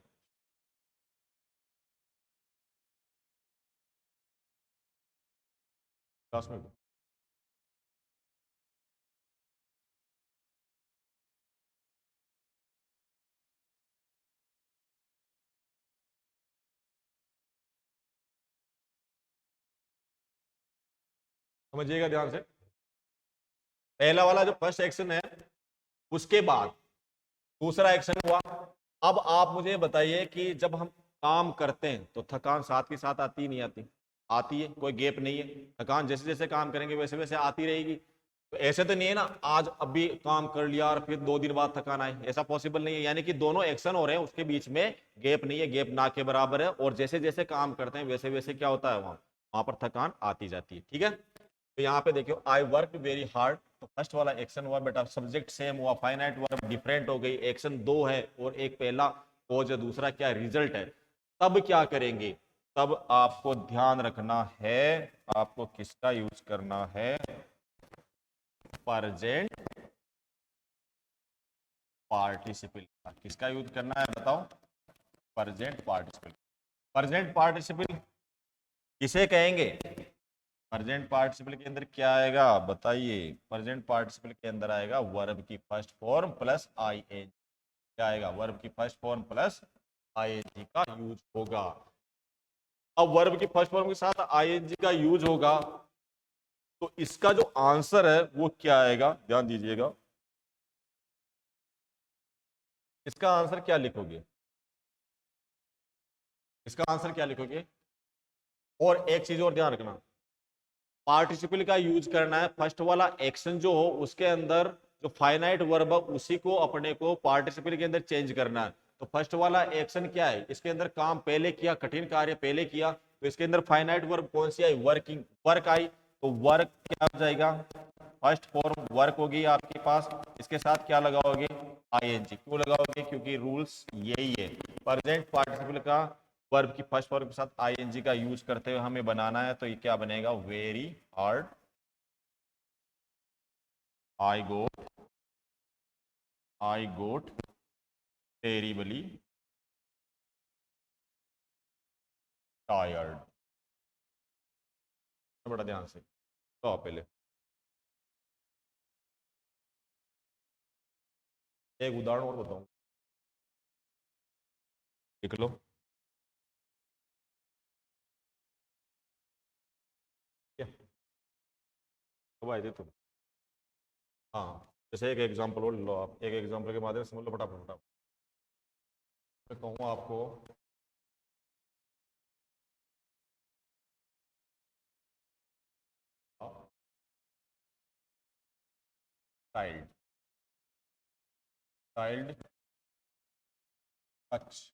क्लास में समझिएगा ध्यान से, पहला वाला जो फर्स्ट एक्शन है उसके बाद दूसरा एक्शन हुआ। अब आप मुझे बताइए कि जब हम काम करते हैं तो थकान साथ के साथ आती ही नहीं आती, आती है, कोई गैप नहीं है, थकान जैसे जैसे काम करेंगे वैसे वैसे आती रहेगी। तो ऐसे तो नहीं है ना आज अभी काम कर लिया और फिर 2 दिन बाद थकान आए, ऐसा पॉसिबल नहीं है। यानी कि दोनों एक्शन हो रहे हैं, उसके बीच में गैप नहीं है, गैप ना के बराबर है, और जैसे जैसे काम करते हैं वैसे वैसे क्या होता है, वहां वहां पर थकान आती जाती है। ठीक है, तो यहाँ पे देखियो आई वर्क वेरी हार्ड, तो फर्स्ट वाला एक्शन हुआ बेटा, सब्जेक्ट सेम हुआ, फाइनाइट वर्ब डिफरेंट हो गई, एक्शन दो है और एक पहला कोज है, दूसरा क्या रिजल्ट है। तब क्या करेंगे, तब आपको ध्यान रखना है, आपको किसका यूज करना है, प्रेजेंट पार्टिसिपल। किसका यूज करना है बताओ, प्रेजेंट पार्टिसिपल। प्रेजेंट पार्टिसिपल किसे कहेंगे, प्रेजेंट पार्टिसिपल के अंदर क्या आएगा बताइए, प्रेजेंट पार्टिसिपल के अंदर आएगा वर्ब की फर्स्ट फॉर्म प्लस आईएनजी। क्या आएगा, वर्ब की फर्स्ट फॉर्म प्लस आईएनजी का यूज होगा। अब वर्ब की फर्स्ट फॉर्म के साथ आईएनजी का यूज होगा, तो इसका जो आंसर है वो क्या आएगा, ध्यान दीजिएगा, इसका आंसर क्या लिखोगे, इसका आंसर क्या लिखोगे। और एक चीज और ध्यान रखना, पार्टिसिपल का यूज करना है, फर्स्ट वाला एक्शन जो हो उसके अंदर जो फाइनाइट वर्ब है उसी को अपने को पार्टिसिपल के अंदर चेंज करना है। तो फर्स्ट वाला एक्शन क्या है, इसके अंदर काम पहले किया, कठिन कार्य पहले किया, तो इसके अंदर फाइनाइट वर्ब कौन सी आई, वर्किंग, वर्क आई। तो वर्क क्या हो जाएगा, फर्स्ट फॉर्म वर्क होगी आपके पास, इसके साथ क्या लगाओगे, आईएनजी। क्यों लगाओगे, क्योंकि रूल्स यही है, प्रेजेंट पार्टिसिपल का वर्ब की फर्स्ट फॉर्म के साथ आईएनजी का यूज करते हुए हमें बनाना है। तो ये क्या बनेगा, वेरी हार्ड, आई गो, आई गोट टेरिबली टायर्ड। बड़ा ध्यान से तो पहले एक उदाहरण और बताऊं, लिख लो। क्या कब आए थे तुम, हाँ जैसे एक एग्जांपल और लो, आप एक एग्जांपल के माध्यम से समझ लो फटाफट फटाफट। मैं कहूँ आपको, चाइल्ड, चाइल्ड टच,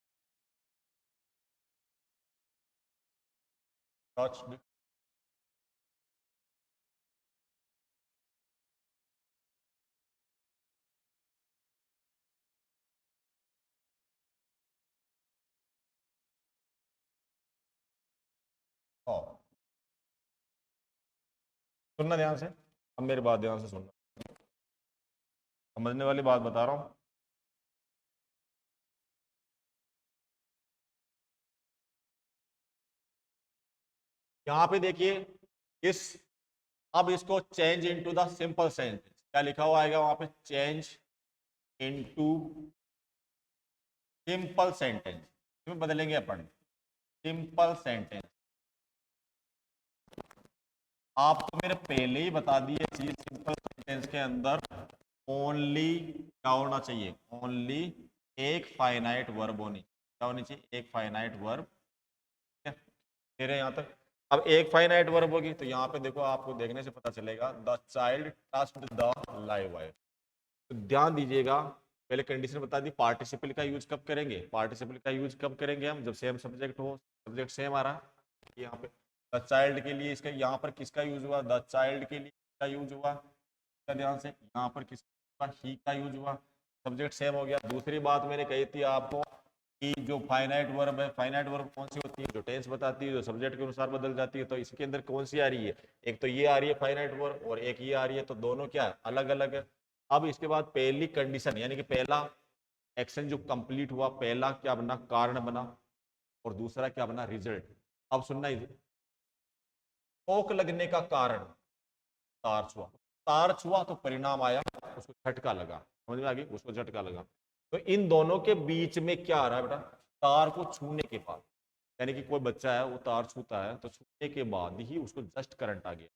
टच्ड, और सुनना ध्यान से, अब मेरी बात ध्यान से सुनना, समझने वाली बात बता रहा हूँ। यहाँ पे देखिए इस, अब इसको change into the simple sentence, क्या लिखा हुआ आएगा वहां पे, चेंज इनटू सिंपल सेंटेंस, इसमें बदलेंगे अपन, सिंपल सेंटेंस। आपको मैंने पहले ही बता दी है चीज, सिंपल सेंटेंस के अंदर ओनली क्या होना चाहिए, ओनली एक फाइनाइट वर्ब होनी, क्या होनी चाहिए, एक फाइनाइट वर्ब। मेरे यहाँ तक अब एक फाइनाइट वर्ब होगी तो यहाँ पे देखो, आपको देखने से पता चलेगा the child touched the live wire. तो ध्यान दीजिएगा, पहले कंडीशन बता दी, पार्टिसिपल का यूज कब करेंगे, पार्टिसिपल का यूज कब करेंगे हम, जब सेम सब्जेक्ट हो, सब्जेक्ट सेम आ रहा है। यहाँ पे द चाइल्ड के लिए इसका, यहाँ पर किसका यूज हुआ, द चाइल्ड के लिए किसका यूज हुआ, ध्यान से, यहाँ पर किसका, ही का यूज हुआ, सब्जेक्ट सेम हो गया। दूसरी बात मैंने कही थी आपको कि जो फाइनाइट वर्ब है, फाइनाइट वर्ब कौन सी होती है, जो टेंस बताती है, जो सब्जेक्ट के अनुसार बदल जाती है। तो इसके अंदर कौन सी आ रही है, एक तो ये आ रही है फाइनाइट वर्ब और एक ये आ रही है, तो दोनों क्या है, अलग अलग है। अब इसके बाद पहली कंडीशन यानी कि पहला एक्शन जो कंप्लीट हुआ, पहला क्या बना, कारण बना, और दूसरा क्या बना, रिजल्ट। अब सुनना, ओक लगने का कारण तार छुआ, तार छुआ तो परिणाम आया, उसको झटका लगा, समझ में आ गई, उसको झटका लगा। तो इन दोनों के बीच में क्या आ रहा है बेटा, तार को छूने के बाद, यानी कि कोई बच्चा है वो तार छूता है, तो छूने के बाद ही उसको जस्ट करंट आ गया,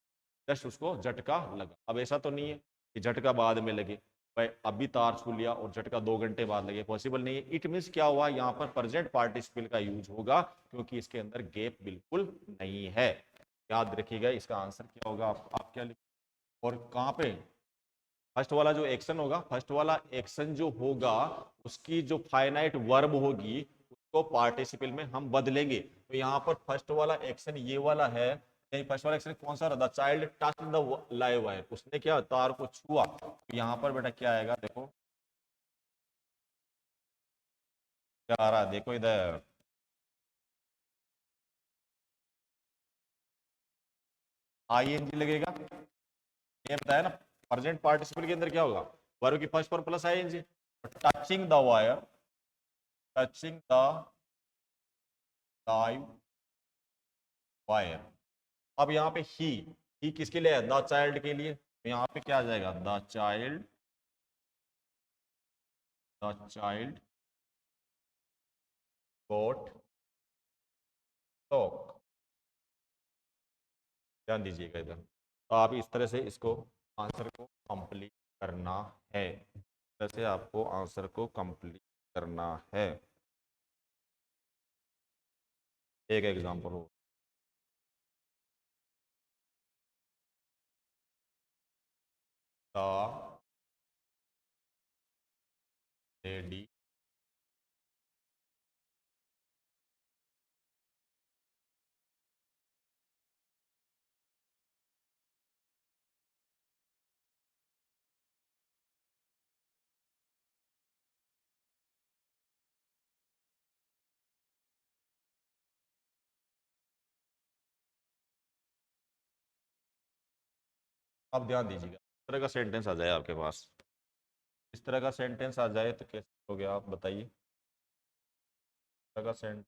जस्ट उसको झटका लगा। अब ऐसा तो नहीं है कि झटका बाद में लगे, भाई अभी तार छू लिया और झटका 2 घंटे बाद लगे, पॉसिबल नहीं है। इट मीन्स क्या हुआ, यहाँ पर प्रेजेंट पार्टिसिपल का यूज होगा, क्योंकि इसके अंदर गैप बिल्कुल नहीं है। याद रखिएगा, इसका आंसर क्या होगा, आप क्या लिख, और कहाँ पे फर्स्ट वाला जो एक्शन होगा, फर्स्ट वाला एक्शन जो होगा उसकी जो फाइनाइट वर्ब होगी उसको पार्टिसिपल में हम बदलेंगे। तो यहाँ पर फर्स्ट वाला एक्शन ये वाला है, यानी फर्स्ट वाला एक्शन कौन सा रहा, the child touched the live wire, उसने क्या, तार को छुआ। तो यहाँ पर बेटा क्या आएगा, देखो क्या आ रहा है, देखो इधर, आईएनजी लगेगा, ये बताया ना। प्रेजेंट पार्टिसिपल के अंदर क्या होगा, वर्ब की first form plus ING, touching the wire, touching the live wire. अब यहाँ पे ही किसके लिए है, द चाइल्ड के लिए, तो यहाँ पे क्या आ जाएगा, द चाइल्ड गोट टॉक। ध्यान दीजिएगा इधर, तो आप इस तरह से इसको आंसर को कंप्लीट करना है, इस तरह से आपको आंसर को कंप्लीट करना है। एक एग्जांपल हो, द लेडी अब ध्यान दीजिएगा, इस तरह का सेंटेंस आ जाए आपके पास, इस तरह का सेंटेंस आ जाए तो कैसे हो गया, आप बताइए, इस तरह का सेंटेंस।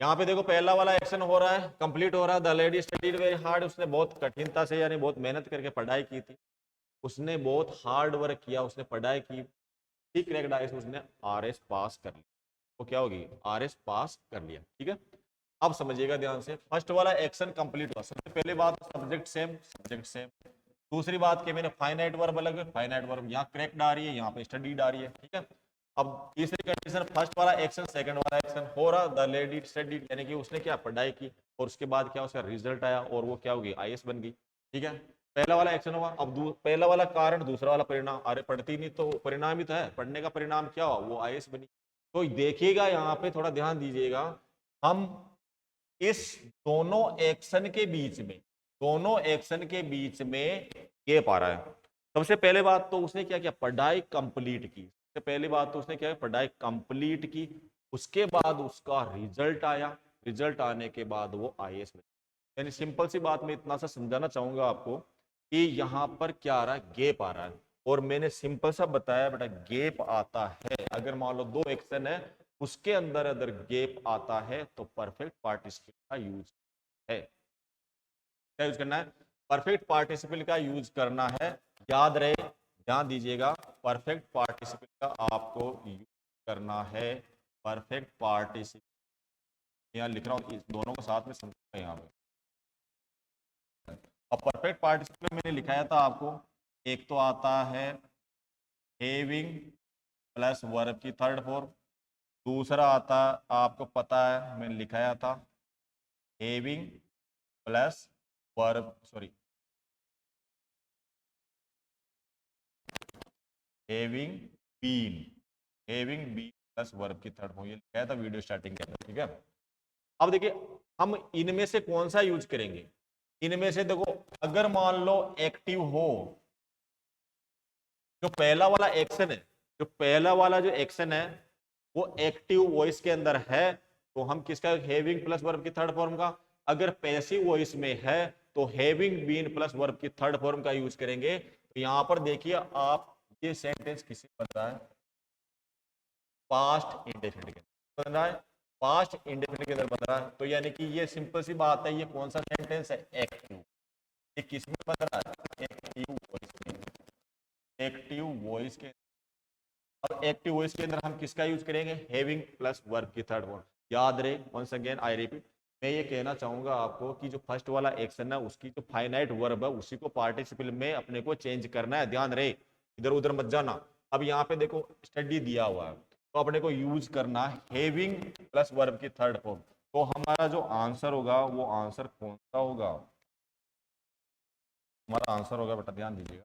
यहाँ पे देखो पहला वाला एक्शन हो रहा है, कंप्लीट हो रहा है, the lady studied very hard, उसने बहुत कठिनता से यानी बहुत मेहनत करके पढ़ाई की थी, उसने बहुत हार्ड वर्क किया, उसने पढ़ाई की, ठीक करेक्ट आइस, उसने आरएस पास कर लिया, वो क्या होगी, आरएस पास कर लिया, ठीक है। अब समझिएगा ध्यान से, फर्स्ट वाला एक्शन कंप्लीट हुआ, सबसे पहले बात सब्जेक्ट सेम, सब्जेक्ट सेम। दूसरी बात कि मैंने फाइनाइट वर्ब अलग, फाइनाइट वर्ब यहाँ करेक्ट आ रही है, यहाँ पे स्टडीड आ रही है, ठीक है। अब तीसरी कंडीशन, फर्स्ट वाला एक्शन सेकंड वाला एक्शन हो रहा, द लेडी स्टडीड, यानी कि उसने क्या पढ़ाई की, और उसके बाद क्या उसका रिजल्ट आया और वो क्या होगी, आईएएस बन गई, ठीक है। पहला वाला एक्शन हुआ, अब पहला वाला कारण, दूसरा वाला परिणाम, अरे पढ़ती नहीं तो परिणाम ही तो है, पढ़ने का परिणाम क्या हुआ, वो आईएएस बनी। तो देखिएगा यहाँ पे थोड़ा ध्यान दीजिएगा, हम इस दोनों एक्शन के बीच में, दोनों एक्शन के बीच में गैप आ रहा है। सबसे पहले बात तो उसने क्या किया, पढ़ाई कंप्लीट की, सबसे पहली बात तो उसने क्या, पढ़ाई कंप्लीट की, उसके बाद उसका रिजल्ट आया, रिजल्ट आने के बाद वो आईएएस में, यानी सिंपल सी बात मैं इतना सा समझाना चाहूंगा आपको कि यहाँ पर क्या आ रहा है, गैप आ रहा है। और मैंने सिंपल सा बताया बेटा, गैप आता है अगर मान लो दो एक्शन है उसके अंदर अगर गैप आता है तो परफेक्ट पार्टिसिपल का यूज है, क्या यूज करना है, परफेक्ट पार्टिसिपल का यूज करना है। याद रहे, ध्यान दीजिएगा, परफेक्ट पार्टिसिपल का आपको यूज करना है, परफेक्ट पार्टिसिपल यहाँ लिख रहा हूँ, इस दोनों को साथ में समझूंगा यहाँ पे। अब परफेक्ट पार्टिसिपल मैंने लिखाया था आपको, एक तो आता है हैविंग प्लस वर्ब की थर्ड फॉर्म, दूसरा आता आपको पता है मैंने लिखाया था having plus verb, sorry having been, having been plus verb की थर्ड फॉर्म, ये लिखाया था वीडियो स्टार्टिंग के अंदर, ठीक है। अब देखिए हम इनमें से कौन सा यूज करेंगे, इनमें से देखो अगर मान लो एक्टिव हो, जो पहला वाला एक्शन है, जो पहला वाला जो एक्शन है वो एक्टिव वॉइस के अंदर है, तो हम किसका, हैविंग प्लस वर्ब की थर्ड फॉर्म का। अगर पैसिव वॉइस में है तो हैविंग बीन प्लस वर्ब की थर्ड फॉर्म का यूज करेंगे। तो यहां पर देखिए आप, ये सेंटेंस किसी बन रहा है पास्ट इंडेफिनिट के बन रहा है, पास्ट इंडेफिनिट के अंदर बन रहा है, तो यानी कि ये सिंपल सी बात है, ये कौन सा सेंटेंस है, एक्टिव। ये किस में बन रहा है, एक्टिव वॉइस में, एक्टिव वॉइस के। अब एक्टिव वॉइस के अंदर हम किसका यूज करेंगे, हैविंग प्लस वर्ब की थर्ड फॉर्म। याद रहे, वंस अगेन आई रिपीट, मैं ये कहना चाहूंगा आपको कि जो फर्स्ट वाला एक्शन है उसकी जो फाइनाइट वर्ब है उसी को पार्टिसिपल में अपने को चेंज करना है, ध्यान रहे, इधर उधर मत जाना। अब यहाँ पे देखो स्टडी दिया हुआ है, तो अपने को यूज करना हैविंग प्लस वर्ब की थर्ड फॉर्म। तो हमारा जो आंसर होगा वो आंसर कौन सा होगा, हमारा आंसर होगा, बेटा ध्यान दीजिएगा,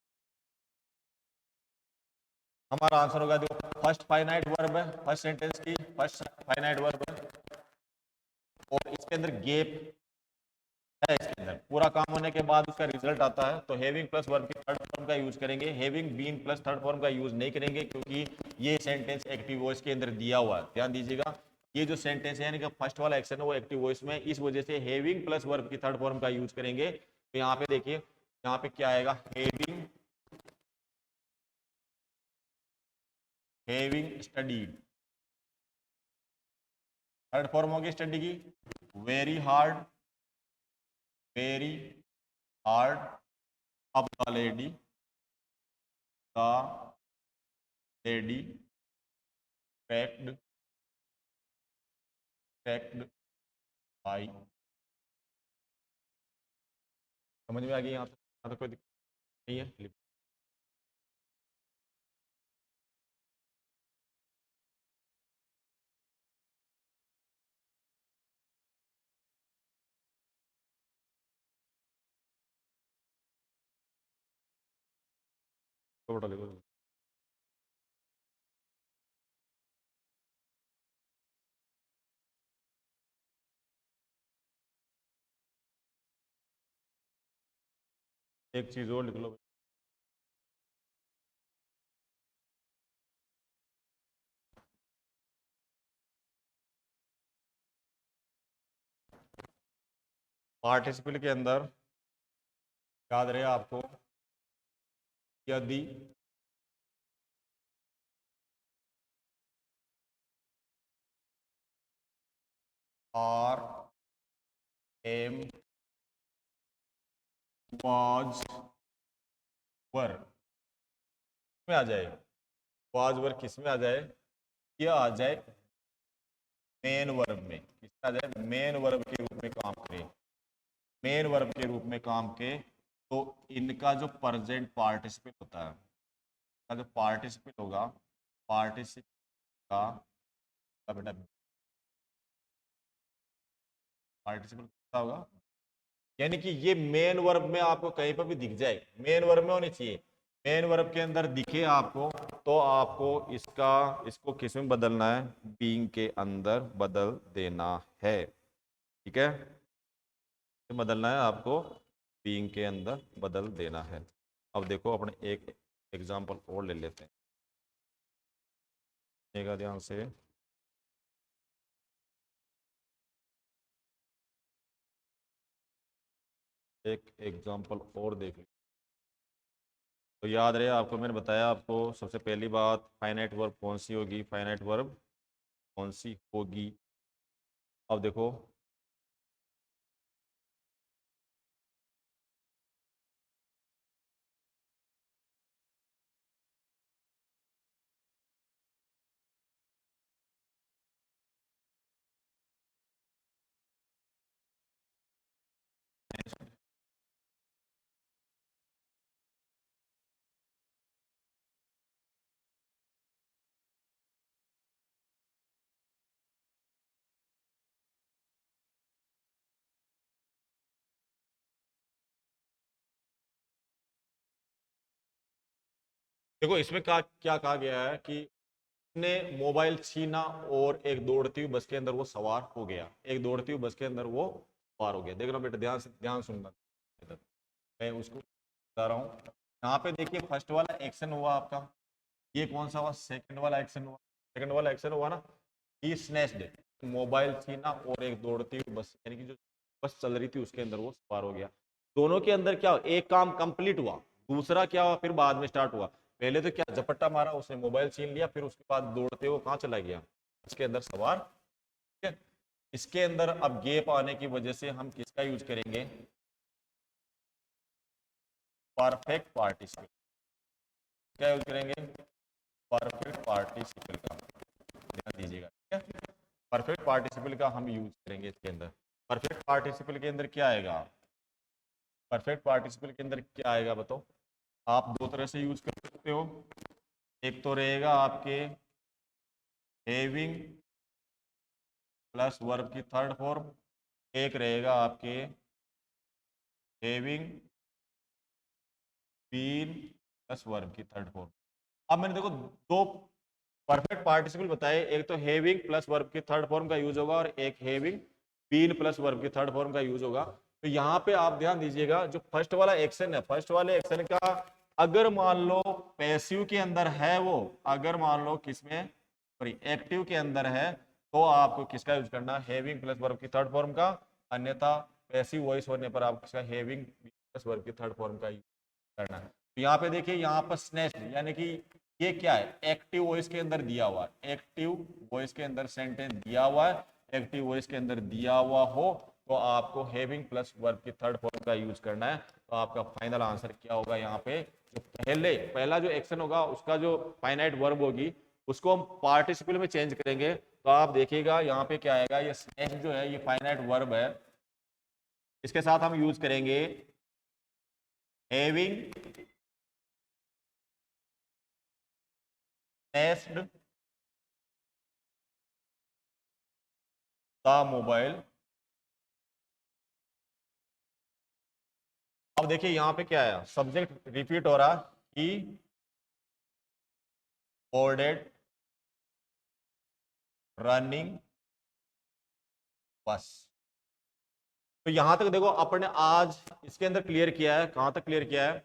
हमारा आंसर होगा, देखो फर्स्ट फाइनाइट वर्ब है, फर्स्ट सेंटेंस की फर्स्ट फाइनाइट वर्ब है, और इसके अंदर गेप है, इसके अंदर पूरा काम होने के बाद उसका रिजल्ट आता है, तो हैविंग प्लस वर्ब की थर्ड फॉर्म का यूज करेंगे, having been plus third form का यूज नहीं करेंगे, क्योंकि ये सेंटेंस एक्टिव वॉइस के अंदर दिया हुआ है, ध्यान दीजिएगा। ये जो सेंटेंस है यानी कि फर्स्ट वाला एक्शन है वो एक्टिव वॉइस में, इस वजह से हैविंग प्लस वर्ब की थर्ड फॉर्म का यूज करेंगे। तो यहाँ पे देखिए, यहाँ पे क्या आएगा, हैविंग स्टडीड, थर्ड फॉर्म होगी स्टडी की, वेरी हार्ड, वेरी हार्ड, अब द लेडी cracked बाई, समझ में आ गई, यहाँ तक कोई दिक्कत नहीं है। टोटल लिखो, एक चीज और लिख लो, पार्टिसिपल के अंदर याद रहे आपको, यदि आर एम वाज वर में आ जाए, वाज वर किस में आ जाए, यह आ जाए मेन वर्ब में, किस में आ जाए, मेन वर्ब के रूप में काम करे, मेन वर्ब के रूप में काम के, तो इनका जो प्रेजेंट पार्टिसिपल होता है, का जो पार्टिसिपल होगा, पार्टिसिपल का बेटा पार्टिसिपल क्या होगा, यानी कि ये मेन वर्ब में आपको कहीं पर भी दिख जाए, मेन वर्ब में होनी चाहिए, मेन वर्ब के अंदर दिखे आपको, तो आपको इसका, इसको किस में बदलना है, बीइंग के अंदर बदल देना है, ठीक है, बदलना है आपको, बीइंग के अंदर बदल देना है। अब देखो अपने एक एग्जांपल और ले लेते हैं, देखिएगा ध्यान से, एक एग्जांपल और देख लीजिए। तो याद रहे आपको मैंने बताया, आपको सबसे पहली बात फाइनाइट वर्ब कौन सी होगी, फाइनाइट वर्ब कौन सी होगी। अब देखो देखो इसमें क्या कहा गया है कि ने मोबाइल छीना और एक दौड़ती हुई बस के अंदर वो सवार हो गया, एक दौड़ती हुई बस के अंदर वो सवार हो गया। देख रहा बेटा, ध्यान सुनना, मैं उसको बता रहा हूँ। यहाँ पे देखिए फर्स्ट वाला एक्शन हुआ आपका, ये कौन सा हुआ, सेकंड वाला एक्शन हुआ। सेकंड वाला एक्शन हुआ ना, ही स्नैच्ड, मोबाइल छीना और एक दौड़ती हुई बस, यानी कि जो बस चल रही थी उसके अंदर वो सवार हो गया। दोनों के अंदर क्या, एक काम कंप्लीट हुआ, दूसरा क्या हुआ फिर बाद में स्टार्ट हुआ। पहले तो क्या झपट्टा मारा, उसने मोबाइल छीन लिया, फिर उसके बाद दौड़ते हुए कहाँ चला गया, उसके अंदर सवार। ठीक है, इसके अंदर अब गैप आने की वजह से हम किसका यूज करेंगे, परफेक्ट पार्टिसिपल। क्या यूज करेंगे, परफेक्ट पार्टिसिपल का, ध्यान दीजिएगा। ठीक है, परफेक्ट पार्टिसिपल का हम यूज करेंगे इसके अंदर। परफेक्ट पार्टिसिपल के अंदर क्या आएगा, परफेक्ट पार्टिसिपल के अंदर क्या आएगा बताओ। आप दो तरह से यूज कर सकते हो, एक तो रहेगा आपके हैविंग प्लस वर्ब की थर्ड फॉर्म, एक रहेगा आपके हैविंग बीन प्लस वर्ब की थर्ड फॉर्म। अब मैंने देखो दो परफेक्ट पार्टिसिपल बताए, एक तो हैविंग प्लस वर्ब की थर्ड फॉर्म का यूज होगा और एक हैविंग बीन प्लस वर्ब की थर्ड फॉर्म का यूज होगा। तो यहाँ पे आप ध्यान दीजिएगा, जो फर्स्ट वाला एक्शन है, फर्स्ट वाले एक्शन का अगर मान लो पैसिव के अंदर है वो, अगर मान लो किसमें, सॉरी एक्टिव के अंदर है, तो आपको किसका यूज करना, हैविंग प्लस वर्ब की थर्ड फॉर्म का। अन्यथा पैसिव वॉइस होने पर आप किसका, हैविंग प्लस वर्ब की थर्ड फॉर्म का यूज करना है। तो यहाँ पे देखिए, यहाँ पर स्नैच्ड यानी कि ये क्या है, एक्टिव वॉइस के अंदर दिया हुआ है, एक्टिव वॉइस के अंदर सेंटेंस दिया हुआ है, एक्टिव वॉइस के अंदर दिया हुआ हो तो आपको हैविंग प्लस वर्ब की थर्ड फॉर्म का यूज करना है। तो आपका फाइनल आंसर क्या होगा, यहाँ पे जो पहला जो एक्शन होगा उसका जो फाइनाइट वर्ब होगी उसको हम पार्टिसिपल में चेंज करेंगे। तो आप देखिएगा यहाँ पे क्या आएगा, ये स्नैच जो है ये फाइनाइट वर्ब है, इसके साथ हम यूज करेंगे हैविंग snatched द मोबाइल। अब देखिए यहाँ पे क्या है, सब्जेक्ट रिपीट हो रहा, ही बोर्डेड रनिंग बस। तो यहां तक देखो अपने आज इसके अंदर क्लियर किया है, कहां तक क्लियर किया है,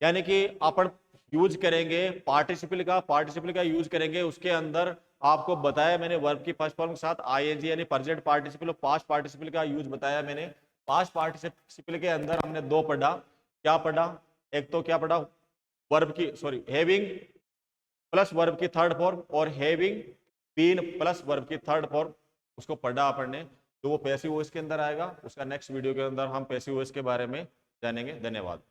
यानी कि अपन यूज करेंगे पार्टिसिपल का यूज करेंगे, उसके अंदर आपको बताया मैंने वर्ब की फर्स्ट फॉर्म के साथ आईएनजी यानी प्रेजेंट पार्टिसिपल और पास्ट पार्टिसिपल का यूज बताया मैंने। पास्ट पार्टिसिपल के अंदर हमने दो पढ़ा, क्या पढ़ा, एक तो क्या पढ़ा, वर्ब की सॉरी हैविंग प्लस वर्ब की थर्ड फॉर्म और हैविंग बीन प्लस वर्ब की थर्ड फॉर्म, उसको पढ़ा अपन ने। तो वो पैसिव वॉइस के अंदर आएगा, उसका नेक्स्ट वीडियो के अंदर हम पैसिव वॉइस के बारे में जानेंगे। धन्यवाद।